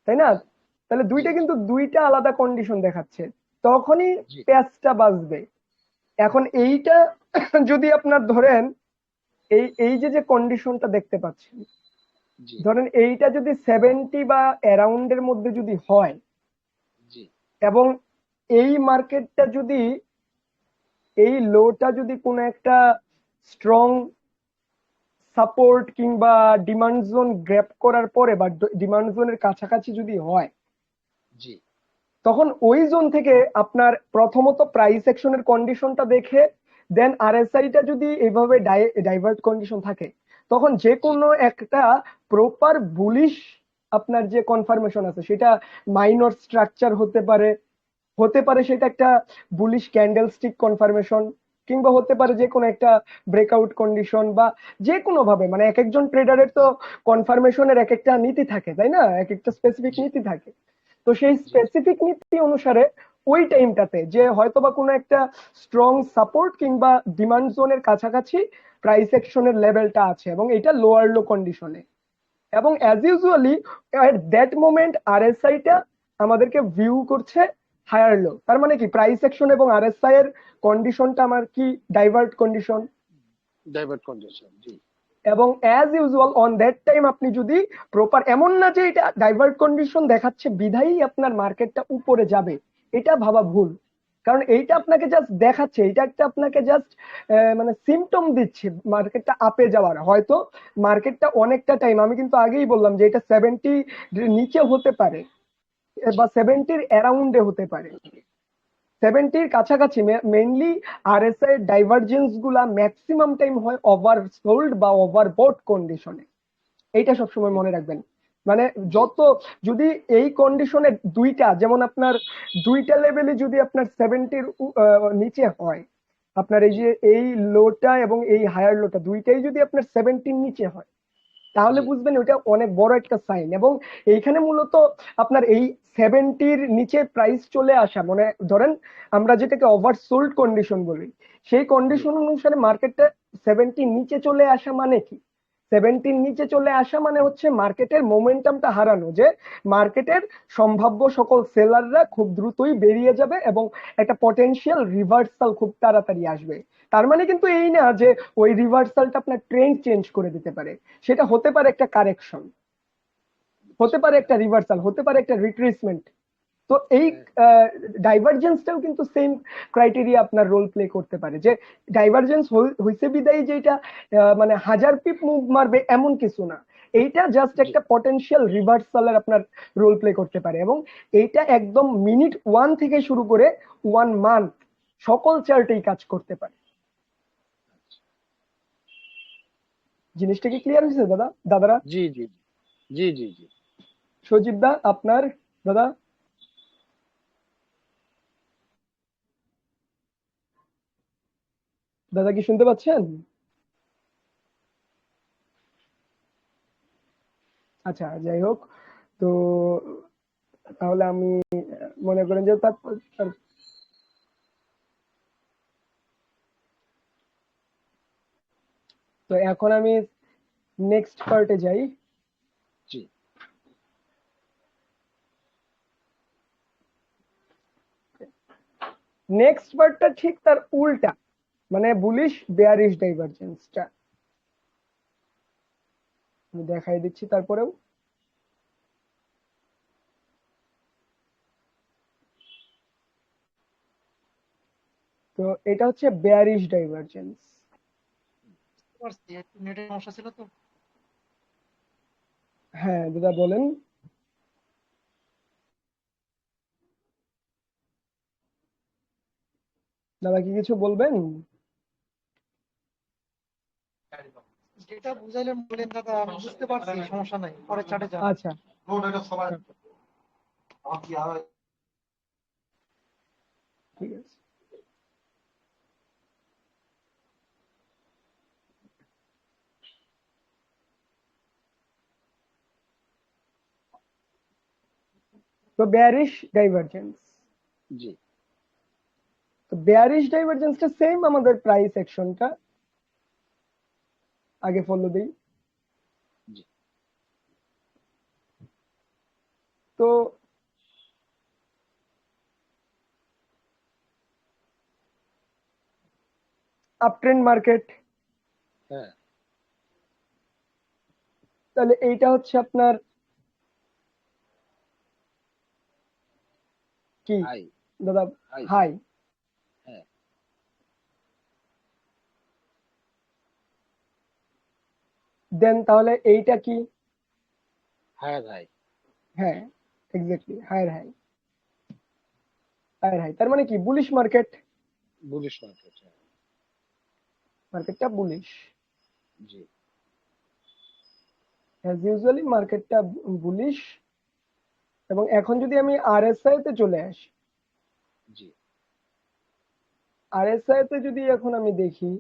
তাই না? হ্যাঁ তাহলে জি দুইটা জি কিন্তু দুইটা আলাদা কন্ডিশন দেখাচ্ছে, তখনই জি প্যাচটা বাজবে। এখন এইটা যদি আপনার ধরেন এই এই যে যে কন্ডিশনটা দেখতে পাচ্ছেন, জি ধরেন এইটা যদি 70 বা অ্যারাউন্ডের মধ্যে যদি হয়, জি এবং এই মার্কেটটা যদি এই লোটা যদি কোনো একটা স্ট্রং সাপোর্ট কিংবা ডিমান্ড জোন গ্র্যাব করার পরে বা ডিমান্ড জোনের কাছাকাছি যদি হয়, জি তখন ওই জোন থেকে আপনার প্রথমত প্রাইস অ্যাকশনের কন্ডিশনটা দেখে, দেন আরএসআইটা যদি এইভাবে ডাইভার্ট কন্ডিশন থাকে, তখন যে জি কোনো একটা প্রপার বুলিশ আপনার যে কনফার্মেশন আছে সেটা মাইনর স্ট্রাকচার হতে পারে, হতে পারে সেটা একটা বুলিশ ক্যান্ডেল স্টিক কনফার্মেশন, কিংবা হতে পারে যে কোনো একটা ব্রেকআউট কন্ডিশন, বা যে কোনো ভাবে, মানে এক একজন ট্রেডারের তো কনফার্মেশনের এক একটা নীতি থাকে, তাই না? এক একটা স্পেসিফিক জি নীতি থাকে। তো সেই জি স্পেসিফিক নীতি অনুসারে ওই টাইমটাতে যে হয়তোবা কোনো একটা স্ট্রং সাপোর্ট কিংবা ডিমান্ড জোনের কাছাকাছি প্রাইস অ্যাকশনের লেভেলটা আছে এবং এটা লোয়ার লো কন্ডিশনে, এবং জি as usually at that moment আরএসআইটা আমাদেরকে ভিউ করছে হায়ার লো। তার মানে কি প্রাইস অ্যাকশন এবং আরএসআই এর কন্ডিশনটা আমার কি ডাইভার্ট কন্ডিশন, ডাইভার্ট কন্ডিশন, জি এবং as usual on that time আপনি যদি প্রপার, এমন না যে এটা ডাইভার্ট কন্ডিশন দেখাচ্ছে বিধায়ী আপনার মার্কেটটা উপরে যাবে, এটা ভাবা ভুল। কারণ এইটা জি আপনাকে জাস্ট দেখাচ্ছে, এটা একটা আপনাকে জাস্ট মানে সিমটম দিচ্ছে মার্কেটটা আপে যাওয়ার। হয়তো মার্কেটটা অনেকটা টাইম, আমি কিন্তু আগেই বললাম যে এটা 70 নিচে হতে পারে জি বা 70-র অ্যারাউন্ডে হতে পারে, 70-র কাছাকাছি। মেইনলি আরএসআই ডাইভারজেন্স গুলা ম্যাক্সিমাম টাইম হয় ওভার সোল্ড বা ওভারবট কন্ডিশনে, এইটা সবসময় মনে রাখবেন। মানে জি যত, যদি এই কন্ডিশনে দুইটা, যেমন আপনার দুইটা লেভেলে যদি আপনার 70-র নিচে হয়, আপনার এই জি যে এই লোটা এবং এই হায়ার লোটা দুইটাই যদি আপনার 70-র নিচে হয়, তাহলে জি বুঝবেন ওটা অনেক বড় একটা সাইন। এবং এইখানে মূলত আপনার এই 70-র নিচে প্রাইস চলে আসা, মানে ধরেন আমরা যেটাকে ওভারসোল্ড কন্ডিশন বলি, সেই জি কন্ডিশন অনুসারে মার্কেটটা 70-র নিচে চলে আসা মানে কি, 70-র নিচে চলে আসা মানে হচ্ছে মার্কেটের মোমেন্টামটা হারানো, যে মার্কেটের সম্ভাব্য সকল সেলাররা খুব দ্রুতই বেরিয়ে যাবে এবং একটা পটেনশিয়াল রিভার্সাল খুব তাড়াতাড়ি আসবে। তার মানে কিন্তু এই না যে ওই রিভার্সালটা আপনার ট্রেন্ড চেঞ্জ করে দিতে পারে, সেটা হতে পারে একটা কারেকশন, হতে পারে একটা রিভার্সাল, হতে পারে একটা রিট্রেসমেন্ট, তো এই ডাইভারজেন্সটাও কিন্তু সেম ক্রাইটেরিয়া আপনার রোল প্লে করতে পারে, যে ডাইভারজেন্স হইছে বিদায় যেটা মানে 1000 পিপ মুভ মারবে এমন কিছু না, এইটা জাস্ট জি একটা পটেনশিয়াল রিভার্সালের আপনার রোল প্লে করতে পারে, এবং এইটা একদম মিনিট 1 থেকে শুরু করে 1 মান্থ সকল চার্টেই কাজ করতে পারে। জিনিসটা কি ক্লিয়ার হয়েছে দাদারা? জি জি জি জি জি সজীব দা আপনার, দাদা? দাদা কি শুনতে পাচ্ছেন? আচ্ছা, যাই হোক। তো তাহলে আমি মনে করেন যে তো এখন আমি নেক্সট পার্টে যাই। জি নেক্সট পার্টটা ঠিক তার উল্টা, মানে বুলিশ বেয়ারিশ ডাইভারজেন্সটা আমি দেখাই দিচ্ছি তারপরেও। তো এটা হচ্ছে বেয়ারিশ ডাইভারজেন্স। বুঝতে পারছি, একটু নেটের সমস্যা ছিল তো। হ্যাঁ দাদা বলেন। দাদা কি কিছু বলবেন? যেটা বুঝাইলেন বলেন দাদা, আমি বুঝতে পারছি, সমস্যা নাই, পরে চাটে যান। আচ্ছা, ঠিক আছে। তো বেয়ারিশ ডাইভারজেন্স, জি তো বেয়ারিশ ডাইভারজেন্সটা সেম আমাদের প্রাইস অ্যাকশনটা আগে ফলো দিই। জি তো আপ ট্রেন্ড মার্কেট, হ্যাঁ তাহলে এইটা হচ্ছে আপনার কি হাই দাদা? High high. হ্যাঁ দেন তাহলে এইটা কি? হায়ার হাই হ্যাঁ, exactly, higher high. Higher high তার মানে কি বুলিশ মার্কেট, বুলিশ মার্কেট হ্যাঁ মার্কেটটা বুলিশ জি অ্যাজ ইউজুয়ালি, মার্কেটটা বুলিশ। এবং এখন যদি আমি আরএসআই তে চলে আসি, জি আরএসআই তে যদি এখন আমি দেখি,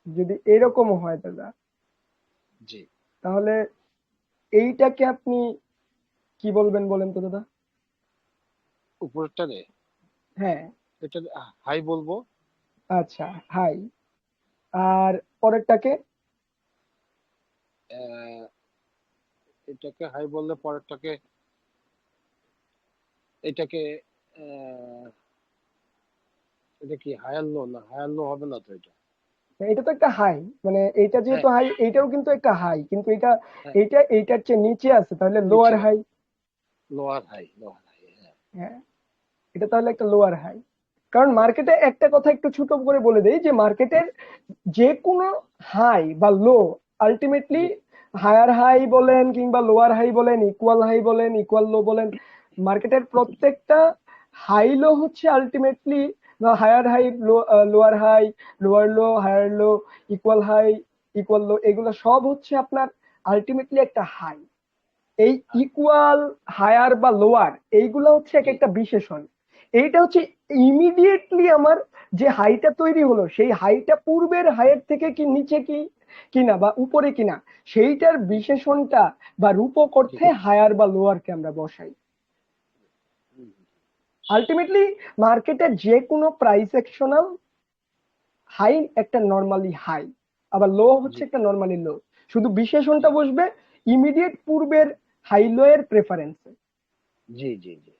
যদি এরকম হয় দাদা, জি তাহলে এইটাকে আপনি কি বলবেন বলেন তো দাদা? উপরেরটারে হ্যাঁ, এটা হাই বলবো আচ্ছা, হাই। আর পরেরটাকে? আহ, এটাকে হাই বললে পরেরটাকে এটাকে আহ, এটা কি হায়ার লো? না হায়ার লো হবে না তো এটা এটা তো একটা হাই, মানে এইটা হ্যাঁ যেহেতু হাই, এইটাও কিন্তু একটা হাই, কিন্তু এটা হ্যাঁ এইটা এইটার চেয়ে নিচে আছে, তাহলে নিচে লোয়ার হাই। লোয়ার হাই হ্যাঁ হ্যাঁ, এটা তাহলে একটা লোয়ার হাই। কারণ মার্কেটে একটা কথা একটু ছোট করে বলে দেই, যে মার্কেটের যে কোনো হাই বা লো আলটিমেটলি, জি হায়ার হাই বলেন কিংবা লোয়ার হাই বলেন, ইকুয়াল হাই বলেন ইকুয়াল লো বলেন, মার্কেটের প্রত্যেকটা হাই লো হচ্ছে ultimately, higher high, lower high, lower low, higher low, equal high, equal low, এগুলো সব হচ্ছে আপনার আলটিমেটলি একটা হাই। এই হাই ইকুয়াল, হায়ার বা লোয়ার, এইগুলা হচ্ছে এক জি একটা বিশেষণ। এইটা হচ্ছে ইমিডিয়েটলি আমার যে হাইটা তৈরি হলো, সেই হাইটা পূর্বের হাইয়ের থেকে কি নিচে কি কিনা বা উপরে কিনা, সেইটার জি বিশেষণটা বা রূপক জি অর্থে হায়ার বা লোয়ারকে আমরা বসাই। হুম, আলটিমেটলি মার্কেটের যে কোনো প্রাইস অ্যাকশনাল হাই একটা নর্মালি হাই, আবার লো হচ্ছে জি একটা নর্মালি লো, শুধু জি বিশেষণটা বসবে ইমিডিয়েট পূর্বের হাই লো এর প্রেফারেন্সে। জি জি জি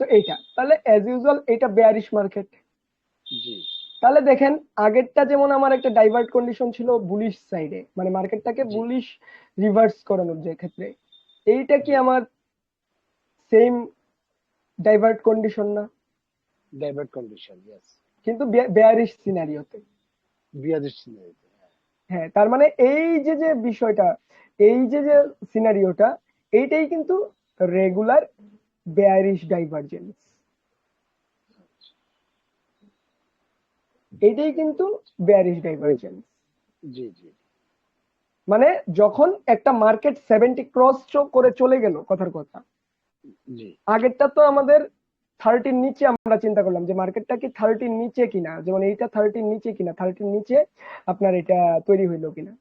তো এইটা তাহলে অ্যাজ ইউজুয়াল এটা বেয়ারিশ মার্কেট। জি তাহলে দেখেন আগেরটা যেমন আমার একটা ডাইভার্ট কন্ডিশন ছিল বুলিশ সাইডে, মানে মার্কেটটাকে জি বুলিশ রিভার্স করানোর যে ক্ষেত্রে, এইটা কি জি আমার সেম ডাইভার্ট কন্ডিশন না? Divert condition, yes. কিন্তু বেয়ারিশ সিনারিওতে। বিয়াদের সিনারিতে। হ্যাঁ, তার মানে এই যে যে বিষয়টা, এই যে যে সিনারিওটা, এইটাই কিন্তু রেগুলার বেয়ারিশ ডাইভারজেন্স। এইটাই কিন্তু বেয়ারিশ ডাইভারজেন্স। জি জি মানে যখন একটা মার্কেট 70 ক্রস করে চলে গেল, কথার কথা, জি আগেরটা তো আমাদের 30-র নিচে আমরা চিন্তা করলাম যে মার্কেটটা কি 30-র নিচে কিনা, যেমন এইটা 30-র নিচে কিনা, 30-র নিচে আপনার এটা তৈরি হইলো কিনা,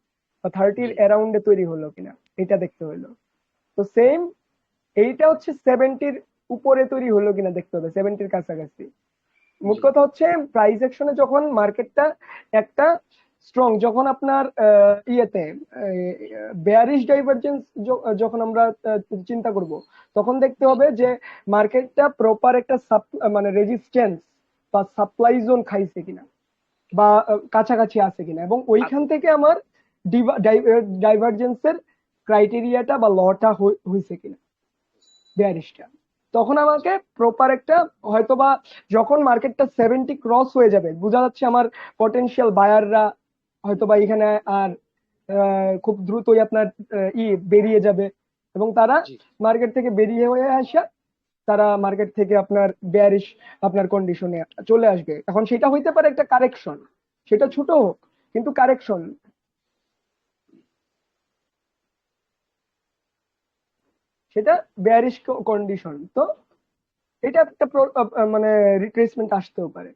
বা 30-র জি অ্যারাউন্ডে তৈরি হলো কিনা, এটা দেখতে হইলো। তো সেম এইটা হচ্ছে 70-র উপরে তৈরি হলো কিনা দেখতে হবে, 70-র কাছাকাছি। মোট জি কথা হচ্ছে প্রাইস অ্যাকশনে যখন মার্কেটটা একটা স্ট্রং, যখন আপনার ইয়েতে বেয়ারিশ ডাইভারজেন্স যখন আমরা চিন্তা করব, তখন দেখতে জি হবে যে মার্কেটটা প্রপার একটা মানে রেজিস্ট্যান্স বা সাপ্লাই জোন খাইছে কিনা, বা কাছাকাছি আছে কিনা, এবং ওইখান আছে। থেকে আমার ডাইভারজেন্সের ক্রাইটেরিয়াটা বা লটা হয়েছে কিনা, বেয়ারিশটা। তখন আমাকে প্রপার একটা, হয়তোবা যখন মার্কেটটা 70 ক্রস হয়ে যাবে, বোঝা যাচ্ছে আমার পটেনশিয়াল বায়াররা হয়তোবা এখানে আর খুব দ্রুতই আপনার বেরিয়ে যাবে, এবং তারা জি মার্কেট থেকে বেরিয়ে হয়ে আসা, তারা মার্কেট থেকে আপনার বেয়ারিশ আপনার কন্ডিশনে চলে আসবে। এখন সেটা হইতে পারে একটা কারেকশন, সেটা ছোট হোক কিন্তু কারেকশন, সেটা বেয়ারিশ কন্ডিশন। তো এটা একটা মানে রিট্রেসমেন্ট আসতেও পারে।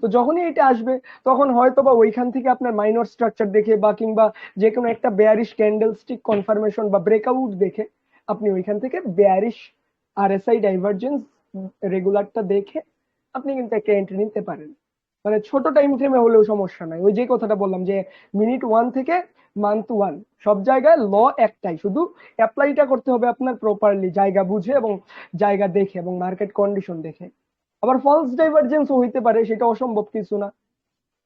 তো যখনই এটা আসবে, তখন হয়তো বা ওইখান থেকে আপনার মাইনর স্ট্রাকচার দেখে বা কিংবা যে কোনো একটা বেয়ারিশ ক্যান্ডেলস্টিক কনফার্মেশন বা ব্রেকআউট দেখে আপনি ওইখান থেকে বেয়ারিশ আরএসআই ডাইভারজেন্স রেগুলারটা দেখে আপনি কিন্তু একটা এন্ট্রি নিতে পারেন। মানে ছোট টাইম ফ্রেমে হলেও সমস্যা নাই, ওই যে কথাটা বললাম যে মিনিট ওয়ান থেকে মান্থ ওয়ান, সব জায়গায় ল একটাই, শুধু অ্যাপ্লাইটা করতে হবে আপনার প্রপারলি, জায়গা বুঝে এবং জায়গা দেখে এবং মার্কেট কন্ডিশন দেখে। আবার ফলস ডাইভারজেন্সও হইতে পারে, সেটা অসম্ভব কিছু না।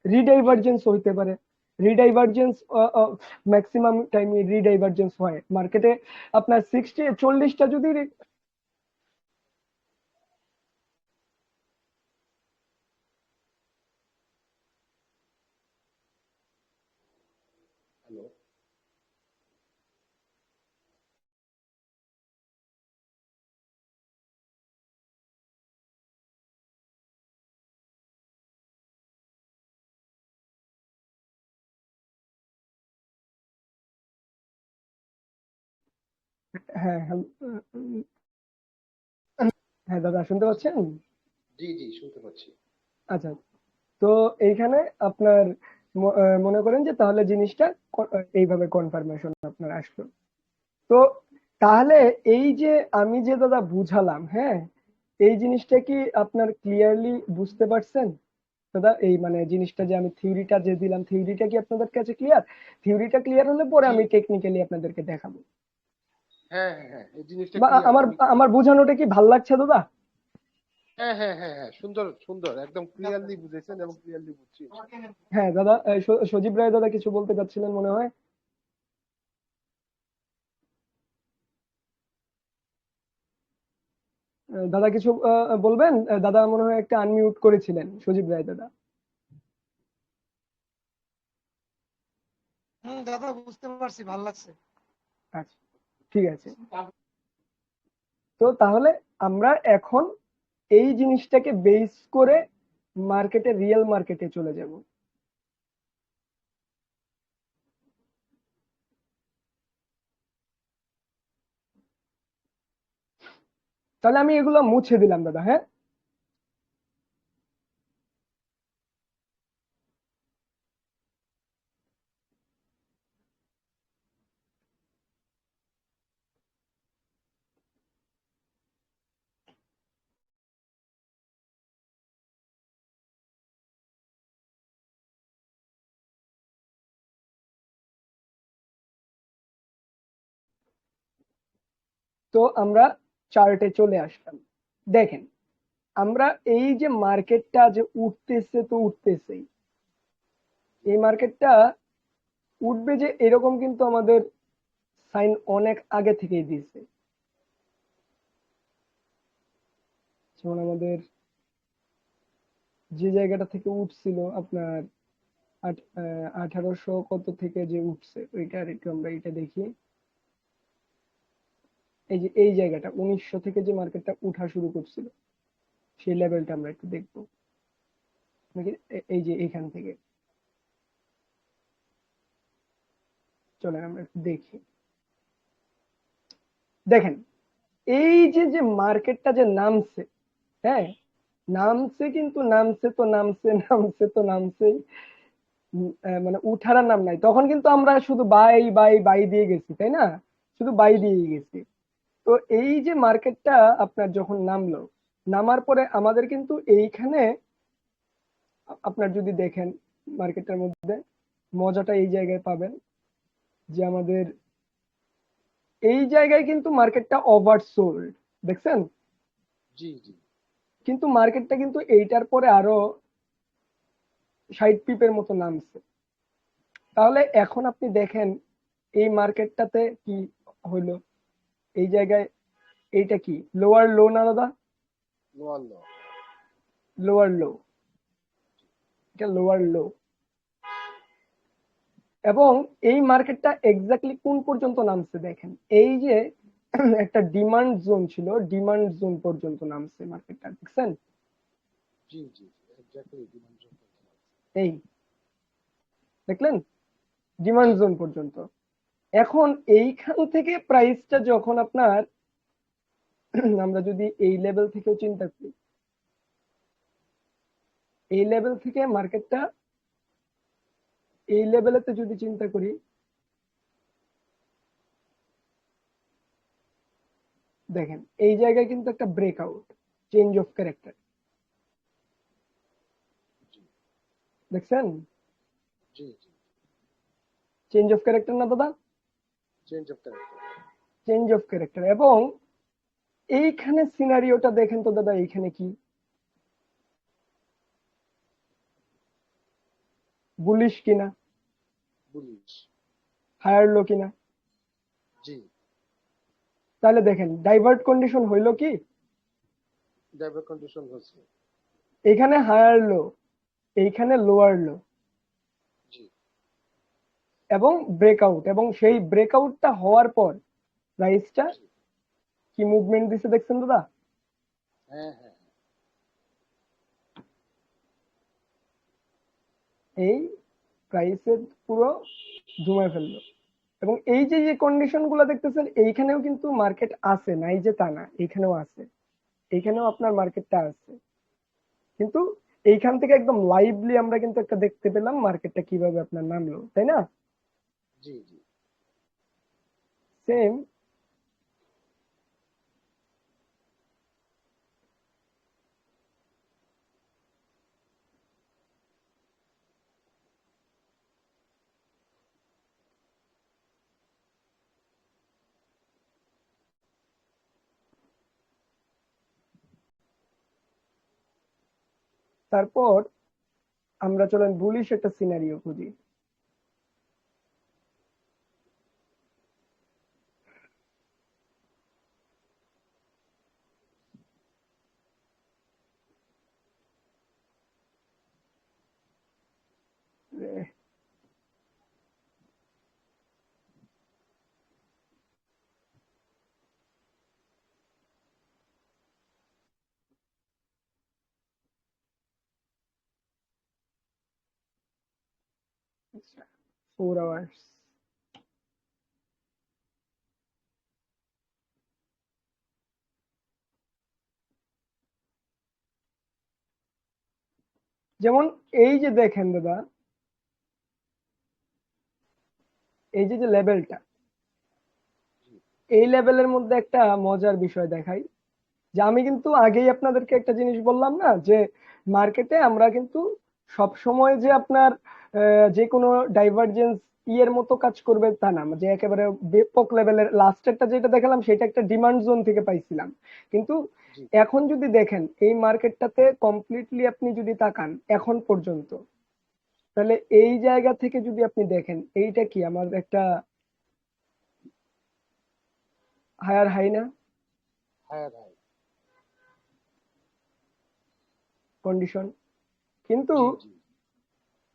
রিডাইভারজেন্স হইতে পারে। রিডাইভারজেন্স ম্যাক্সিমাম টাইমে রিডাইভারজেন্স হয় মার্কেটে। আপনার 40টা যদি হ্যালো। হ্যাঁ হ্যাঁ হ্যাঁ দাদা শুনতে পাচ্ছেন? জি জি শুনতে পাচ্ছি। আচ্ছা, তো এইখানে আপনার মনে করেন যে তাহলে জিনিসটা এইভাবে কনফার্মেশন আপনার আসলো। তো তাহলে এই যে আমি যে দাদা বুঝালাম, হ্যাঁ, এই জিনিসটা কি আপনার ক্লিয়ারলি বুঝতে পারছেন দাদা? এই মানে জিনিসটা যে আমি থিওরিটা যে দিলাম, থিওরিটা কি আপনাদের কাছে ক্লিয়ার? থিওরিটা ক্লিয়ার হলে পরে জি আমি টেকনিক্যালি আপনাদেরকে দেখাবো। হ্যাঁ হ্যাঁ হ্যাঁ, এই জিনিসটা বা ক্লিয়ার, আমার আমি আমার বোঝানোটা কি ভাল লাগছে দাদা? হ্যাঁ হ্যাঁ হ্যাঁ হ্যাঁ, সুন্দর সুন্দর, একদম ক্লিয়ারলি বুঝেছেন এবং ক্লিয়ারলি বুঝছি। হ্যাঁ দাদা, সজীব রায় দাদা কিছু বলতে চাচ্ছিলেন মনে হয়। দাদা কিছু বলবেন? দাদা মনে হয় একটা আনমিউট করেছিলেন, সজীব রায় দাদা। দাদা বুঝতে পারছি, ভাল লাগছে। আচ্ছা, ঠিক আছে। তো তাহলে আমরা এখন এই জিনিসটাকে বেস করে মার্কেটে, রিয়েল মার্কেটে চলে যাব। তাহলে আমি এগুলো মুছে দিলাম দাদা, হ্যাঁ। তো আমরা চার্টে চলে আসলাম। দেখেন আমরা এই যে মার্কেটটা যে উঠতেছে তো উঠতেছেই, এই মার্কেটটা উঠবে যে এরকম কিন্তু আমাদের সাইন অনেক আগে থেকেই দিয়েছে। যেমন আমাদের যে জায়গাটা থেকে উঠছিল আপনার 1800 কত থেকে যে উঠছে ওইটা একটু আমরা এটা দেখি। এই যে এই জায়গাটা 1900 থেকে যে মার্কেটটা উঠা শুরু করছিল সেই লেভেলটা আমরা একটু দেখবো নাকি। এই যে এখান থেকে চলেন আমরা একটু দেখি। দেখেন এই যে যে মার্কেটটা যে নামছে, হ্যাঁ নামছে, কিন্তু নামছে তো নামছে, নামছে তো নামছেই, মানে উঠার আর নাম নাই। তখন কিন্তু আমরা শুধু বাই বাই বাই দিয়ে গেছি, তাই না? শুধু বাই জি দিয়ে গেছি। তো এই যে মার্কেটটা আপনার যখন নামলো, নামার পরে আমাদের কিন্তু এইখানে আপনার যদি দেখেন মার্কেটের মধ্যে মজাটা এই জায়গায় পাবেন যে আমাদের এই জায়গায় কিন্তু মার্কেটটা ওভারসোল্ড, দেখছেন? জি জি কিন্তু মার্কেটটা কিন্তু এইটার পরে আরো 60 পিপের মতো নামছে। তাহলে এখন আপনি দেখেন এই মার্কেটটাতে কি হইলো, এই জায়গায় এইটা কি লোয়ার লো না দাদা? লোয়ার লো। লোয়ার লো, এটা লোয়ার লো। এবং এই মার্কেটটা এক্স্যাক্টলি কোন পর্যন্ত নামছে দেখেন, এই যে একটা ডিমান্ড জোন ছিল, ডিমান্ড জোন পর্যন্ত নামছে মার্কেটটা, দেখছেন? জি জি এক্স্যাক্টলি ডিমেনশন। এই দেখলেন ডিমান্ড জি জোন পর্যন্ত। এখন এইখান থেকে প্রাইসটা যখন আপনার আমরা যদি এই লেভেল থেকেও চিন্তা করি, এই লেভেল থেকে মার্কেটটা এই লেভেলেতে যদি চিন্তা করি, দেখেন এই জায়গায় কিন্তু একটা ব্রেকআউট, চেঞ্জ অফ ক্যারেক্টার, জি দেখছেন? জি জি চেঞ্জ অফ ক্যারেক্টার না দাদা? Change of character. Change of character. এবং এইখানে সিনারিওটা দেখেন তো দাদা, এইখানে কি বুলিশ কিনা, বুলিশ। হায়ার লো কিনা? জি তাহলে দেখেন ডাইভার্ট কন্ডিশন হইলো কি, ডাইভার কন্ডিশন হচ্ছে। এখানে হায়ার লো, এইখানে লোয়ার লো, জি এবং ব্রেকআউট, এবং সেই ব্রেকআউটটা হওয়ার পর প্রাইসটা জি কি মুভমেন্ট দিছে দেখছেন দাদা? হ্যাঁ হ্যাঁ এই প্রাইসের পুরো ধুমায় ফেললো। এবং এই যে যে কন্ডিশন গুলো দেখতেছেন এইখানেও কিন্তু মার্কেট আছে, নাই যে তা না, এইখানেও আছে, এইখানেও আপনার মার্কেটটা আছে। কিন্তু এইখান থেকে একদম লাইভলি আমরা কিন্তু একটা দেখতে পেলাম মার্কেটটা কিভাবে আপনার নামলো, তাই না? জি জি সেম তারপর আমরা চলেন বুলিশ একটা সিনারিও খুঁজি। আচ্ছা 4 আওয়ার্স। যেমন এই যে দেখেন দাদা, এই যে যে লেভেলটা, জি এই লেভেলের মধ্যে একটা মজার বিষয় দেখাই, যে আমি কিন্তু আগেই আপনাদেরকে একটা জিনিস বললাম না, যে মার্কেটে আমরা কিন্তু সব সময় যে আপনার যে কোনো ডাইভারজেন্স ইয়ের মতো কাজ করবে তা না, যে একেবারে ব্যাপক লেভেলের। লাস্টেরটা যেটা দেখালাম সেটা একটা ডিমান্ড জোন থেকে পাইছিলাম, কিন্তু জি এখন যদি দেখেন এই মার্কেটটাতে কমপ্লিটলি আপনি যদি তাকান এখন পর্যন্ত, তাহলে এই জায়গা থেকে যদি আপনি দেখেন এইটা কি আমার একটা হায়ার হাই না হায়ার হাই। কন্ডিশন, কিন্তু জি জি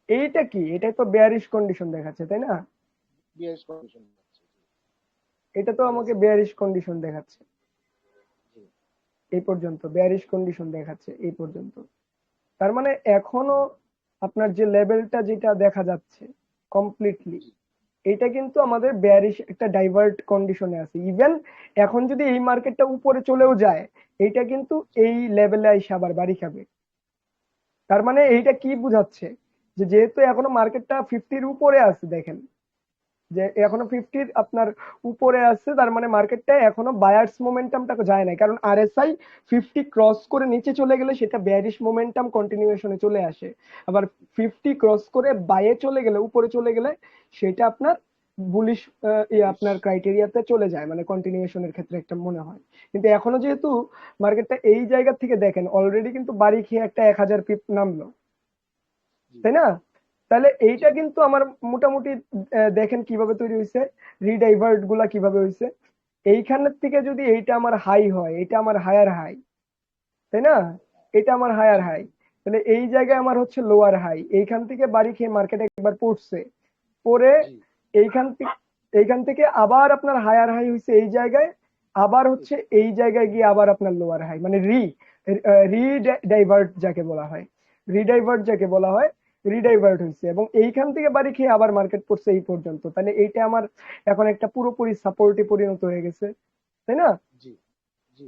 এইটা কি, এটা তো বেয়ারিশ কন্ডিশন দেখাচ্ছে তাই না? বিএস কন্ডিশন হচ্ছে। এটা তো আমাকে বেয়ারিশ কন্ডিশন দেখাচ্ছে, জি এই পর্যন্ত বেয়ারিশ কন্ডিশন দেখাচ্ছে এই পর্যন্ত। তার মানে এখনো আপনার যে লেভেলটা যেটা দেখা যাচ্ছে কমপ্লিটলি, জি এটা কিন্তু আমাদের বেয়ারিশ একটা ডাইভার্ট কন্ডিশনে আছে। ইভেন এখন যদি এই মার্কেটটা উপরে চলেও যায়, এইটা কিন্তু এই লেভেলে এসে আবার বাড়ি খাবে। তার মানে এইটা কি বুঝাচ্ছে, যে যেহেতু এখনো মার্কেটটা 50-র উপরে আছে, দেখেন যে এখনো 50-র আপনার উপরে আছে, তার মানে মার্কেটটা এখনো বায়ার্স মোমেন্টামটা যায় না, কারণ আরএসআই 50 ক্রস করে নিচে চলে গেলে সেটা বেয়ারিশ মোমেন্টাম কন্টিনিউশনে চলে আসে। আবার 50 ক্রস করে বাইরে চলে গেলে, উপরে চলে গেলে সেটা আপনার বুলিশ আপনার ক্রাইটেরিয়াতে চলে যায়, মানে কন্টিনিউশনের ক্ষেত্রে একটা মনে হয়। কিন্তু এখনো যেহেতু মার্কেটটা এই জায়গা থেকে দেখেন অলরেডি কিন্তু বাড়ি খেয়ে একটা 1000 পিপ নামলো, জি তাই না? তাহলে জি এইটা কিন্তু আমার মোটামুটি দেখেন কিভাবে তৈরি হয়েছে, রিডাইভার্ট গুলা কিভাবে হয়েছে। এইখানের থেকে যদি এইটা আমার হাই হয়, এটা আমার হায়ার হাই, তাই না? এটা আমার হায়ার জি হাই, তাহলে এই জায়গায় আমার হচ্ছে লোয়ার হাই। এইখান থেকে বাড়ি খেয়ে মার্কেটে একবার পড়ছে, পরে জি এইখান থেকে আবার আপনার হায়ার হাই হয়েছে এই জায়গায়, আবার হচ্ছে এই জায়গায় গিয়ে আবার আপনার লোয়ার হাই, মানে রিডাইভার্ট যাকে বলা হয়, রিডাইভার্ট যাকে বলা হয়, রিডাইভার্ট হয়েছে এবং এইখান থেকে বাড়ি খেয়ে আবার মার্কেট পড়ছে এই পর্যন্ত। তাহলে এইটা আমার এখন একটা পুরোপুরি সাপোর্টে পরিণত হয়ে গেছে, তাই না? জি জি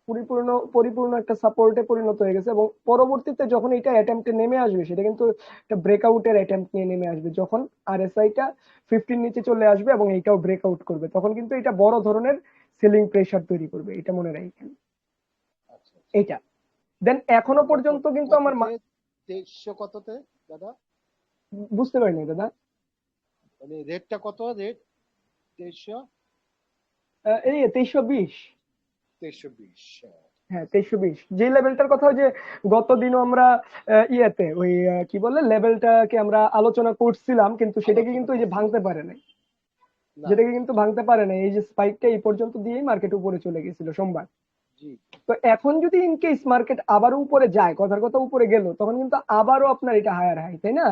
পরিপূর্ণ পরিপূর্ণ একটা সাপোর্টে পরিণত হয়ে গেছে। এবং পরবর্তীতে যখন এটা অ্যাটেম্পটে নেমে আসবে, সেটা কিন্তু একটা ব্রেকআউটের অ্যাটেম্পট নিয়ে নেমে আসবে। যখন আরএসআইটা 50 নিচে চলে আসবে এবং এইটাও ব্রেকআউট করবে, তখন কিন্তু এটা বড় ধরনের সেলিং প্রেসার তৈরি করবে, এটা মনে রাখেন। আচ্ছা আচ্ছা। এইটা দেন এখনো এটা পর্যন্ত কিন্তু আমার কততে 2300 কততে দাদা? বুঝতে পারিনি দাদা। মানে রেটটা কত রেট? 2300? এই 2320। 2320। হ্যাঁ 2320, যে লেভেলটার কথা ওই যে গতদিনও আমরা ইয়েতে ওই কি বলে লেভেলটাকে আমরা আলোচনা করছিলাম, কিন্তু সেটাকে আলোচনা কিন্তু এই যে করছিলাম। ভাঙতে পারে নাই, না যেটাকে কিন্তু ভাঙতে পারে না। এই যে স্পাইকটা এই পর্যন্ত দিয়েই মার্কেট উপরে চলে গেছিল সোমবার। জি তো এখন যদি ইনকেস মার্কেট আবারও উপরে যায়, কথার কথা উপরে গেল, তখন কিন্তু আবারও আপনার এটা হায়ার হাই, তাই না?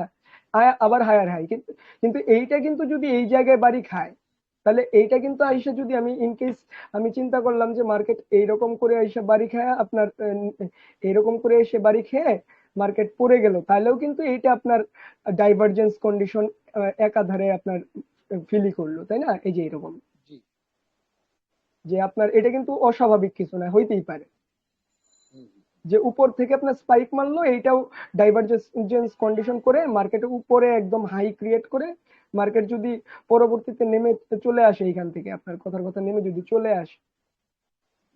আবার হায়ার হাই, কিন্তু কিন্তু এইটা কিন্তু যদি এই জায়গায় বাড়ি খায়, তাহলে এইটা কিন্তু জি আইসা যদি আমি ইনকেস আমি চিন্তা করলাম যে মার্কেট এইরকম করে আইসা বাড়ি খায় আপনার এইরকম করে এসে বাড়ি খেয়ে মার্কেট পড়ে গেল, তাহলেও কিন্তু এইটা আপনার ডাইভারজেন্স কন্ডিশন একাধারে আপনার ফিলই করলো, তাই না? এই যে এরকম, জি যে আপনার এটা কিন্তু অস্বাভাবিক কিছু না, হইতেই পারে হুম, হুম, যে উপর থেকে আপনার স্পাইক মারলো, এইটাও ডাইভারজেন্স কন্ডিশন করে মার্কেটের উপরে একদম হাই ক্রিয়েট করে মার্কেট যদি পরবর্তীতে নেমে চলে আসে, এইখান থেকে আপনার কথার কথা নেমে যদি চলে আসে,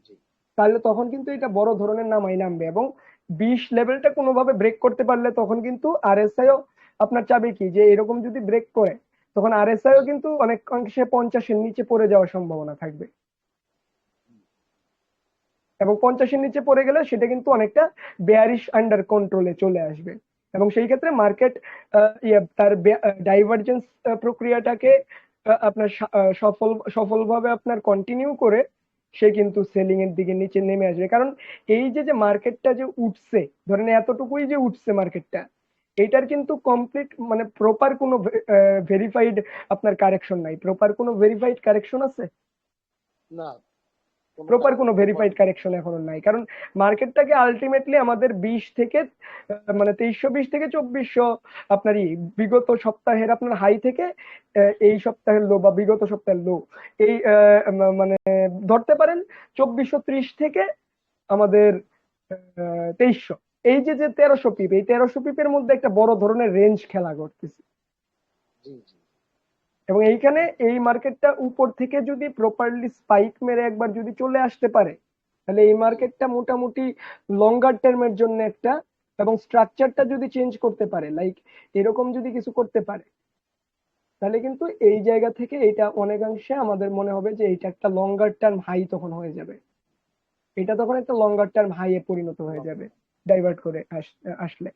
জি তাহলে তখন কিন্তু এটা বড় ধরনের নামাই নামবে। এবং 20 লেভেলটা কোনোভাবে ব্রেক করতে পারলে তখন কিন্তু আরএসআইও আপনার চাবে কি, যে এরকম যদি ব্রেক করে তখন আরএসআইও জি কিন্তু অনেক অংশে 50-এর নিচে পড়ে যাওয়ার সম্ভাবনা থাকবে, এবং 50-এর নিচে পড়ে গেলে সেটা কিন্তু অনেকটা বেয়ারিশ আন্ডার কন্ট্রোলে চলে আসবে। এবং সেই ক্ষেত্রে মার্কেট তার ডাইভারজেন্স প্রক্রিয়াটাকে আপনার সফলভাবে আপনার কন্টিনিউ করে সে কিন্তু সেলিং এর দিকে নিচে নেমে আসবে। কারণ এই যে যে মার্কেটটা যে উঠছে, ধরেন এতটুকুই যে উঠছে মার্কেটটা, এইটার কিন্তু কমপ্লিট মানে প্রপার কোনো ভেরিফাইড আপনার কারেকশন নাই। প্রপার কোনো ভেরিফাইড কারেকশন আছে? না কোনো প্রপার কোনো প্রপার ভেরিফাইড কারেকশন এখনো নাই, কারণ মার্কেটটাকে আলটিমেটলি আমাদের 20 থেকে মানে 2320 থেকে 2400 আপনার বিগত সপ্তাহের আপনার হাই থেকে এই সপ্তাহের লো বা বিগত সপ্তাহের লো, এই মানে ধরতে পারেন 2430 থেকে আমাদের 2300, এই যে যে 1300 পিপ, এই 1300 পিপের মধ্যে একটা বড় ধরনের রেঞ্জ খেলা করতেছে। জি জি এবং এইখানে এই মার্কেটটা উপর থেকে যদি প্রপারলি স্পাইক মেরে একবার যদি চলে আসতে পারে, তাহলে এই জি মার্কেটটা মোটামুটি লঙ্গার টার্মের জন্য একটা, এবং স্ট্রাকচারটা যদি চেঞ্জ করতে পারে, লাইক এরকম যদি কিছু করতে পারে, তাহলে কিন্তু এই জায়গা থেকে এটা অনেকাংশে আমাদের মনে হবে যে এটা একটা লঙ্গার টার্ম হাই তখন হয়ে যাবে, এটা তখন একটা লঙ্গার টার্ম হাই এ পরিণত হয়ে যাবে ডাইভার্ট করে আসলে।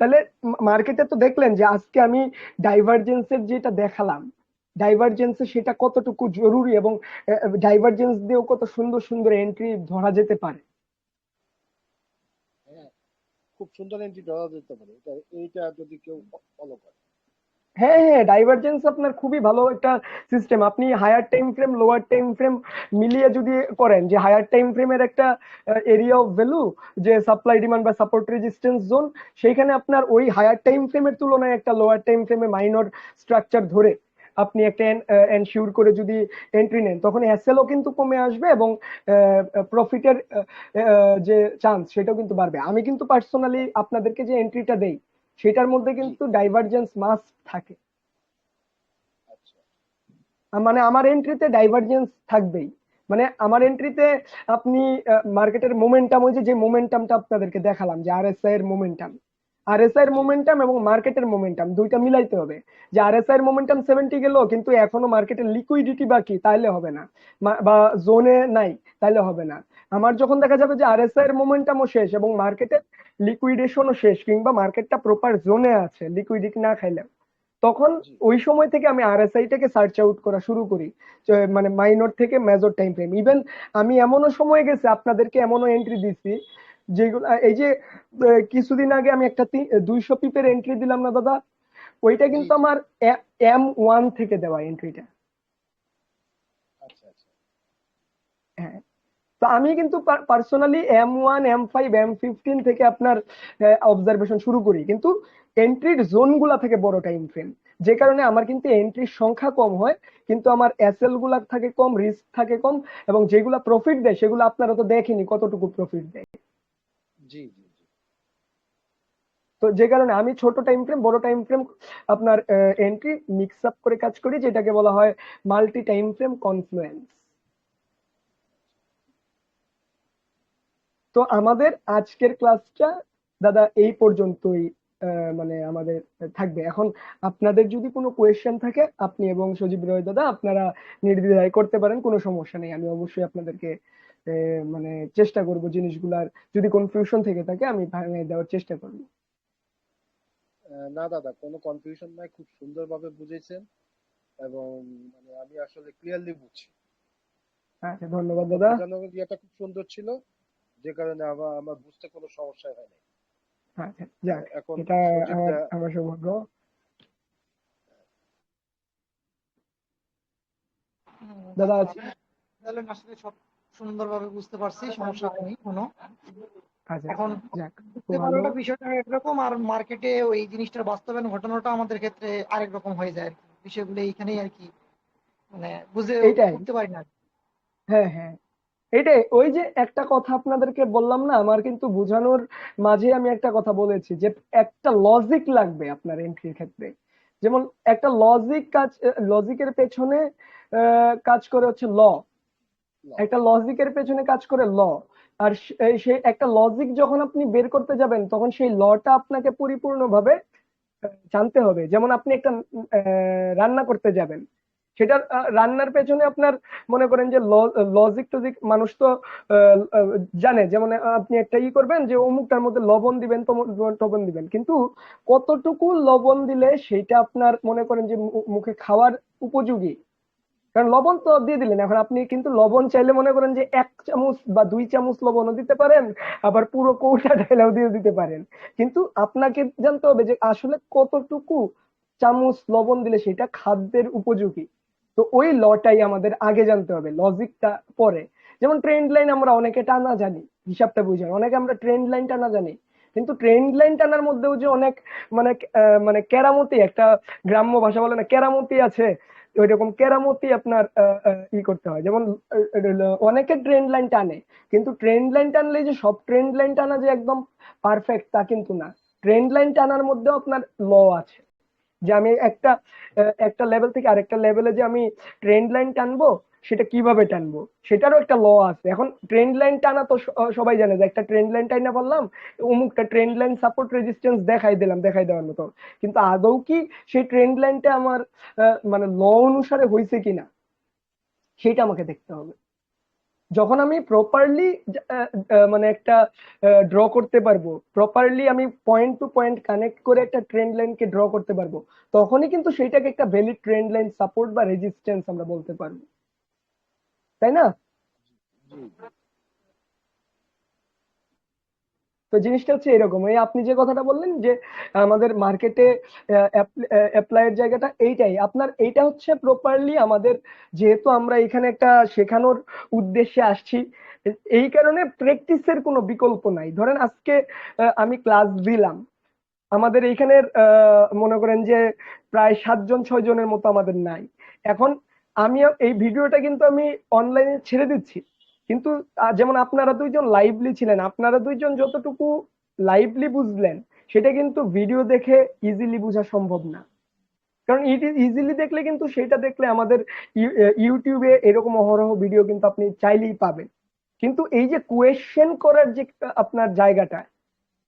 তাহলে মার্কেটে তো দেখলেন যে আজকে আমি ডাইভারজেন্সের যেটা দেখালাম, ডাইভারজেন্সে সেটা কতটুকু জরুরি এবং ডাইভারজেন্স দিয়েও কত সুন্দর সুন্দর এন্ট্রি ধরা যেতে পারে। হ্যাঁ, খুব সুন্দর এন্ট্রি ধরা যেতে পারে এইটা যদি কেউ ফলো করে। হ্যাঁ হ্যাঁ, ডাইভারজেন্স আপনার খুবই ভালো একটা সিস্টেম। আপনি higher time frame lower time frame মিলিয়ে যদি করেন, যে হায়ার টাইম ফ্রেমের একটা এরিয়া অফ ভ্যালু, যে সাপ্লাই ডিমান্ড বা সাপোর্ট রেজিস্ট্যান্স জোন, সেইখানে আপনার ওই হায়ার টাইম ফ্রেমের তুলনায় একটা লোয়ার টাইম ফ্রেমে মাইনর স্ট্রাকচার ধরে আপনি একটা এনশিওর করে যদি এন্ট্রি নেন, তখন এসএলও কিন্তু কমে আসবে এবং প্রফিটের যে চান্স সেটাও কিন্তু বাড়বে। আমি কিন্তু পার্সোনালি আপনাদেরকে যে এন্ট্রিটা দেই সেটার মধ্যে জি। কিন্তু ডাইভারজেন্স মাস্ট থাকে। আচ্ছা। মানে আমার এন্ট্রিতে ডাইভারজেন্স থাকবেই। মানে আমার এন্ট্রিতে আপনি মার্কেটের মোমেন্টাম, ওই যে মোমেন্টামটা আপনাদেরকে দেখালাম যে আরএসআই এর মোমেন্টাম, আরএসআই এর জি। মোমেন্টাম এবং মার্কেটের মোমেন্টাম দুইটা মিলাইতে হবে। যে আরএসআই এর মোমেন্টাম 70 গেল কিন্তু এখনো মার্কেটের লিকুইডিটি বাকি, তাইলে হবে না, বা জোনে নাই, তাইলে হবে না। আমার যখন দেখা যাবে যে আরএসআই এর মোমেন্টামও শেষ এবং মার্কেটের লিকুইডেশনও শেষ, কিংবা মার্কেটটা প্রপার জোনে আছে লিকুইডিটি না খাইলে, তখন জি। ওই সময় থেকে আমি আরএসআই টাকে সার্চ আউট করা শুরু করি, মানে মাইনর থেকে মেজর টাইম ফ্রেম। ইভেন আমি এমনও সময় গেছে আপনাদেরকে এমনও এন্ট্রি দিছি যেগুলো, এই যে কিছুদিন আগে আমি একটা 200 পিপের এন্ট্রি দিলাম না দাদা, ওইটা জি। কিন্তু জি। আমার M1 থেকে দেওয়া এন্ট্রিটা। আচ্ছা আচ্ছা। হ্যাঁ, তো আমি কিন্তু পার্সোনালি M1 M5 M15 থেকে আপনার অবজারভেশন শুরু করি, কিন্তু এন্ট্রির জোন গুলা থেকে বড় টাইম ফ্রেম, যে কারণে আমার কিন্তু এন্ট্রির সংখ্যা কম হয়, কিন্তু আমার এসএল গুলা থাকে কম, রিস্ক থাকে কম, এবং যেগুলা প্রফিট দেয় সেগুলো আপনারা তো দেখেনি কতটুকু প্রফিট দেয়। জি জি জি। তো যে কারণে আমি ছোট টাইম ফ্রেম বড় টাইম ফ্রেম আপনার এন্ট্রি মিক্স আপ করে কাজ করি, যেটাকে বলা হয় মাল্টি টাইম ফ্রেম কনফ্লুয়েন্স। তো আমাদের আজকের ক্লাসটা দাদা এই পর্যন্তই মানে আমাদের থাকবে। এখন আপনাদের যদি কোনো কোয়েশ্চেন থাকে আপনি এবং সজীব রয় দাদা আপনারা নির্দ্বিধায় করতে পারেন, কোনো সমস্যা নেই। আমি অবশ্যই আপনাদেরকে মানে চেষ্টা করব জিনিসগুলার, যদি কনফিউশন থেকে থাকে আমি ভাঙিয়ে দেওয়ার চেষ্টা করব। না দাদা, কোনো কনফিউশন নাই, খুব সুন্দরভাবে বুঝেছেন এবং মানে আমি আসলে ক্লিয়ারলি বুঝছি। আচ্ছা, ধন্যবাদ আপনার দাদা। বোঝানোর ইয়েটা খুব সুন্দর ছিল, যে কারণে আমার বুঝতে কোনো সমস্যা হয় নাই। আচ্ছা, যাক, এখন এটা সজীব আমার দা। আমার সৌভাগ্য। দাদা দাদা আছে। আপনি বললেন আসলে সব সুন্দরভাবে বুঝতে পারছি, সমস্যা হয়নি কোনো। আচ্ছা, এখন যাক, খুব বুঝতে ভালো। পারাটা বিষয়টা একরকম, আর মার্কেটে ওই জিনিসটার বাস্তবায়ন ঘটানোটা আমাদের ক্ষেত্রে আরেক রকম হয়ে যায় আর কি। বিষয়গুলো এইখানেই আর কি, মানে বুঝে এইটাই। উঠতে পারি না। হ্যাঁ হ্যাঁ, এটাই। ওই যে একটা কথা আপনাদেরকে বললাম না, আমার কিন্তু বোঝানোর মাঝে আমি একটা কথা বলেছি যে একটা লজিক লাগবে আপনার এন্ট্রির ক্ষেত্রে। যেমন একটা লজিক কাজ, লজিকের পেছনে কাজ করে হচ্ছে ল, একটা লজিকের পেছনে কাজ করে ল। আর সেই একটা লজিক যখন আপনি বের করতে যাবেন তখন সেই লটা আপনাকে পরিপূর্ণভাবে জানতে হবে। যেমন আপনি একটা রান্না করতে যাবেন, সেটার রান্নার পেছনে আপনার মনে করেন যে লজিক টজিক মানুষ তো আহ, আহ, জানে। যেমন আপনি একটা করবেন যে অমুকটার মধ্যে লবণ দিবেন, টবণ দিবেন, কিন্তু কতটুকু লবণ দিলে সেটা আপনার মনে করেন যে মুখে খাওয়ার উপযোগী। কারণ লবণ তো দিয়ে দিলেন, এখন আপনি কিন্তু লবণ চাইলে মনে করেন যে 1 চামচ বা 2 চামচ লবণও দিতে পারেন, আবার পুরো কৌটা ঢেলেও দিয়ে দিতে পারেন। কিন্তু আপনাকে জানতে হবে যে আসলে কতটুকু চামচ লবণ দিলে সেটা খাদ্যের উপযোগী। তো ওই লটাই আমাদের আগে জানতে হবে, লজিকটা পরে। যেমন ট্রেন্ড লাইন আমরা অনেকে টানা জানি, হিসাবটা বুঝে অনেকে আমরা ট্রেন্ড লাইন টানা জানি, কিন্তু ট্রেন্ড লাইন টানার মধ্যেও যে অনেক মানে মানে কেরামতি, একটা গ্রাম্য ভাষা বলে না, কেরামতি আছে। ওইরকম কেরামতি আপনার করতে হয়। যেমন অনেকে ট্রেন্ড লাইন টানে, কিন্তু ট্রেন্ড লাইন টানলে যে সব ট্রেন্ড লাইন টানা যে একদম পারফেক্ট তা কিন্তু না। ট্রেন্ড লাইন টানার মধ্যেও আপনার ল আছে। যে আমি একটা লেভেল থেকে আরেকটা লেভেলে যে আমি ট্রেন্ড লাইন টানবো, সেটা কিভাবে টানবো সেটারও একটা ল আছে। এখন ট্রেন্ড লাইন টানা তো সবাই জানে যে একটা ট্রেন্ড লাইন টাইনা বললাম, অমুকটা ট্রেন্ড লাইন সাপোর্ট রেজিস্ট্যান্স দেখাই দেওয়ার মতো, কিন্তু আদৌ কি সেই ট্রেন্ড লাইনটা আমার মানে ল অনুসারে হয়েছে কিনা সেটা আমাকে দেখতে হবে। যখন আমি প্রপারলি মানে একটা ড্র করতে পারবো, প্রপারলি আমি পয়েন্ট টু পয়েন্ট কানেক্ট করে একটা ট্রেন্ড লাইনকে ড্র করতে পারবো, তখনই কিন্তু সেইটাকে একটা ভ্যালিড ট্রেন্ড লাইন সাপোর্ট বা রেজিস্ট্যান্স আমরা বলতে পারবো, তাই না? জি জি। তো জিনিসটা হচ্ছে এরকম, এই আপনি যে কথাটা বললেন যে আমাদের মার্কেটে অ্যাপ্লাইয়ের জায়গাটা এইটাই আপনার, এইটা হচ্ছে প্রপারলি আমাদের, যেহেতু আমরা এখানে একটা শেখানোর উদ্দেশ্যে আসছি, এই কারণে প্র্যাকটিসের কোনো বিকল্প নাই। ধরেন আজকে আমি ক্লাস দিলাম, আমাদের এইখানের মনে করেন যে প্রায় 7-6 জনের মতো আমাদের নাই। এখন আমি এই ভিডিওটা কিন্তু আমি অনলাইনে ছেড়ে দিচ্ছি, কিন্তু যেমন আপনারা দুইজন লাইভলি ছিলেন, আপনারা দুইজন যতটুকু লাইভলি বুঝলেন সেটা কিন্তু ভিডিও দেখে ইজিলি বোঝা সম্ভব না। কারণ ইজিলি দেখলে কিন্তু সেটা দেখলে আমাদের ইউটিউবে এরকম অহরহ ভিডিও কিন্তু আপনি চাইলেই পাবেন, কিন্তু এই যে কোয়েশ্চেন করার যে আপনার জায়গাটা,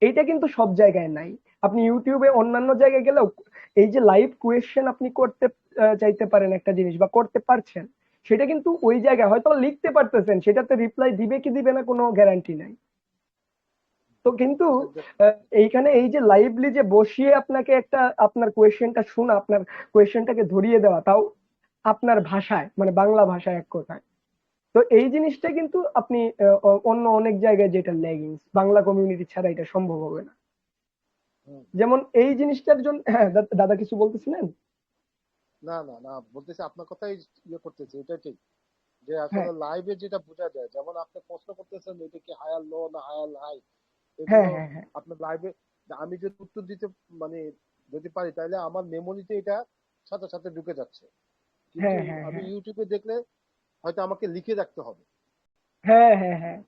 এইটা কিন্তু সব জায়গায় নাই। আপনি ইউটিউবে অন্যান্য জায়গায় গেলেও এই যে লাইভ কোয়েশ্চেন আপনি করতে চাইতে পারেন একটা জিনিস বা করতে পারছেন, সেটা কিন্তু ওই জায়গায় হয়তো লিখতে পারতেছেন, সেটাতে রিপ্লাই দিবে কি দিবে না কোনো গ্যারান্টি নাই। তো কিন্তু Exactly. এইখানে এই যে লাইভলি যে বসিয়ে আপনাকে একটা আপনার কোয়েশ্চেনটা শোনা, আপনার কোয়েশ্চেনটাকে ধরিয়ে দেওয়া, তাও আপনার ভাষায়, মানে বাংলা ভাষায় এক কথায়, তো এই জিনিসটা কিন্তু আপনি অন্য অনেক জায়গায় যেটা ল্যাগিংস, বাংলা কমিউনিটি ছাড়া এটা সম্ভব হবে না। হুম। যেমন এই জিনিসটার জন্য, হ্যাঁ দাদা কিছু বলতেছিলেন? না না না, বলতেছি আপনার কথাই করতেছি, এটা ঠিক যে হ্যাঁ আসলে লাইভে যেটা বোঝা যায়, যেমন আপনি প্রশ্ন করতেছেন এটা কি হায়ার লো না হায়ার হাই, হ্যাঁ এগুলো হ্যাঁ হ্যাঁ আপনার লাইভে আমি যদি উত্তর দিতে মানে যদি পারি তাহলে আমার মেমোরিতে এটা সাথে সাথে ঢুকে যাচ্ছে। কিন্তু হ্যাঁ হ্যাঁ আমি হ্যাঁ ইউটিউবে দেখলে হয়তো আমাকে লিখে রাখতে হবে, হ্যাঁ হ্যাঁ হ্যাঁ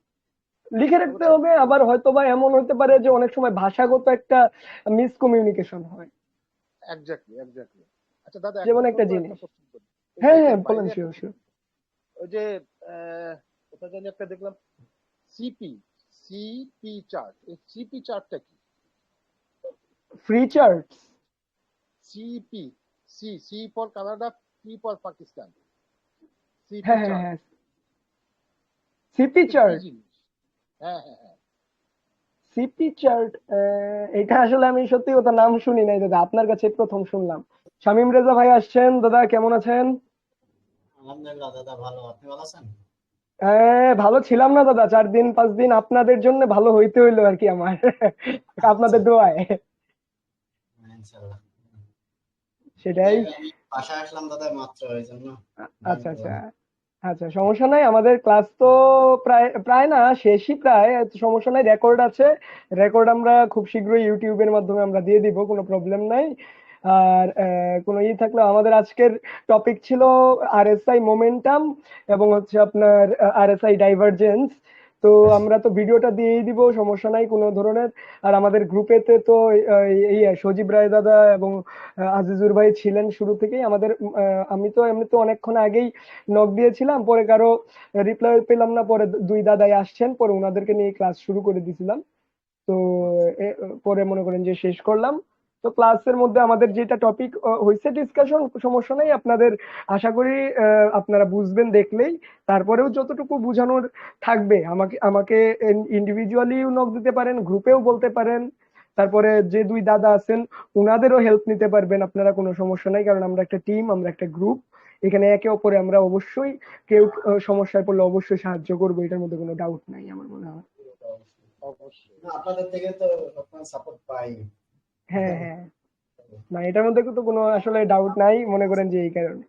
লিখে বুঝতে রাখতে পারছেন? হবে, আবার হয়তো বা এমন হতে পারে যে অনেক সময় ভাষাগত একটা মিসকমিউনিকেশন হয়। Exactly exactly. আচ্ছা দাদা, একটা যেমন একটা ছোট্ট একটা জিনিস, কোশ্চেন করি, হ্যাঁ হ্যাঁ এটার বলেন, বাইরে একটা শিওর শিওর। কোশ্চেন। ওই যে কোথায় জানি একটা দেখলাম সিপি, সিপি চার্ট, এই সিপি চার্টটা কি? Free charts? CP, C C for Canada, P for Pakistan, CP হ্যাঁ হ্যাঁ চার্ট, হ্যাঁ সিপি এটা কি চার্ট। জিনিস? হ্যাঁ হ্যাঁ হ্যাঁ। সিপি চার্ট, এটা আসলে আমি সত্যি কথা নাম শুনি নাই দাদা, আপনার কাছে প্রথম শুনলাম। শামীম রেজা ভাই আসছেন, দাদা কেমন আছেন? আলহামদুলিল্লাহ দাদা, ভালো। আপনি ভালো আছেন? ভালো ছিলাম না দাদা, 4-5 দিন আপনাদের জন্য ভালো হইতে হইলো আর কি আমার আচ্ছা, আপনাদের দোয়ায়। ইনশাআল্লাহ। সেটাই। আমি বাসায় আসলাম দাদা মাত্র, এই জন্য আচ্ছা জয়েন আচ্ছা করলাম। আচ্ছা, সমস্যা নাই, আমাদের ক্লাস তো প্রায় প্রায় না শেষই প্রায়, সমস্যা নাই, রেকর্ড আছে, রেকর্ড আমরা খুব শীঘ্রই ইউটিউবের মাধ্যমে আমরা দিয়ে দিব, কোনো প্রবলেম নাই। আর কোনো থাকলে, আমাদের আজকের টপিক ছিল আরএসআই মোমেন্টাম এবং হচ্ছে আপনার আরএসআই ডাইভারজেন্স। তো আমরা তো ভিডিওটা দিয়েই দিব, সমস্যা নাই কোনো ধরনের। আর আমাদের গ্রুপেতে তো এই সজীব রায় দাদা এবং আজিজুর ভাই ছিলেন শুরু থেকেই আমাদের। আমি তো এমনি তো অনেকক্ষণ আগেই নক দিয়েছিলাম, পরে কারো রিপ্লাই পেলাম না, পরে দুই দাদাই আসছেন, পরে ওনাদেরকে নিয়ে ক্লাস শুরু করে দিয়েছিলাম। তো আচ্ছা পরে মনে করেন যে শেষ করলাম। তো ক্লাসের মধ্যে আমাদের যেটা টপিক হয়েছে ডিসকাশন, সমস্যা নাই, আপনাদের আশা করি আপনারা বুঝবেন দেখলেই। তারপরেও যতটুকু বোঝানোর থাকবে, আমাকে আমাকে ইন্ডিভিজুয়ালিও নক দিতে পারেন, গ্রুপেও বলতে পারেন। তারপরে যে দুই দাদা আছেন ওনাদেরও হেল্প নিতে পারবেন আপনারা, কোনো সমস্যা নাই, কারণ আমরা একটা টিম, আমরা একটা গ্রুপ, এখানে একে অপরে আমরা অবশ্যই কেউ সমস্যায় পড়লে অবশ্যই সাহায্য করবো, এটার মধ্যে কোনো ডাউট নাই আমার মনে হয়। অবশ্যই। না, আপনাদের থেকে তো সবসময় সাপোর্ট পাই। হ্যাঁ হ্যাঁ, না এটার মধ্যে তো কোনো আসলে ডাউট নাই, মনে করেন যে এই কারণে।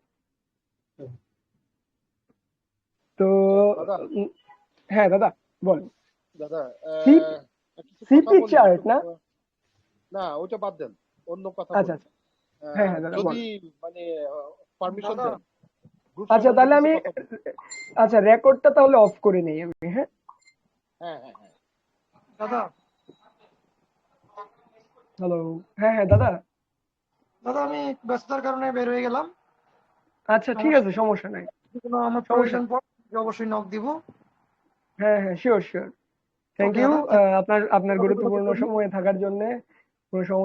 তো আচ্ছা দাদা, উম, হ্যাঁ দাদা বলেন। দাদা সিপি, কিছু কথা সিপি বলি চার্ট একটু। না? না ওইটা বাদ দেন, অন্য কথা আচ্ছা বলি। আচ্ছা, হ্যাঁ হ্যাঁ দাদা যদি বলেন। মানে পারমিশন দাদা দেন, গ্রুপ আচ্ছা সম্বন্ধে তাহলে কিছু আমি, কথা বলি। আচ্ছা রেকর্ডটা তাহলে অফ করে নেই আমি, হ্যাঁ। হ্যাঁ হ্যাঁ হ্যাঁ। দাদা হ্যালো, হ্যাঁ হ্যাঁ দাদা। দাদা আমি একটু ব্যস্ততার কারণে বের হয়ে গেলাম। আচ্ছা ঠিক আছে, সমস্যা নাই। যদি কোনো আমার সমস্যা প্রয়োজন পড়ে অবশ্যই নক দিব। হ্যাঁ হ্যাঁ, sure sure. Thank okay you দাদা। আপনার আপনার গুরুত্বপূর্ণ সময়ে থাকার জন্য। কোনো সমস্যা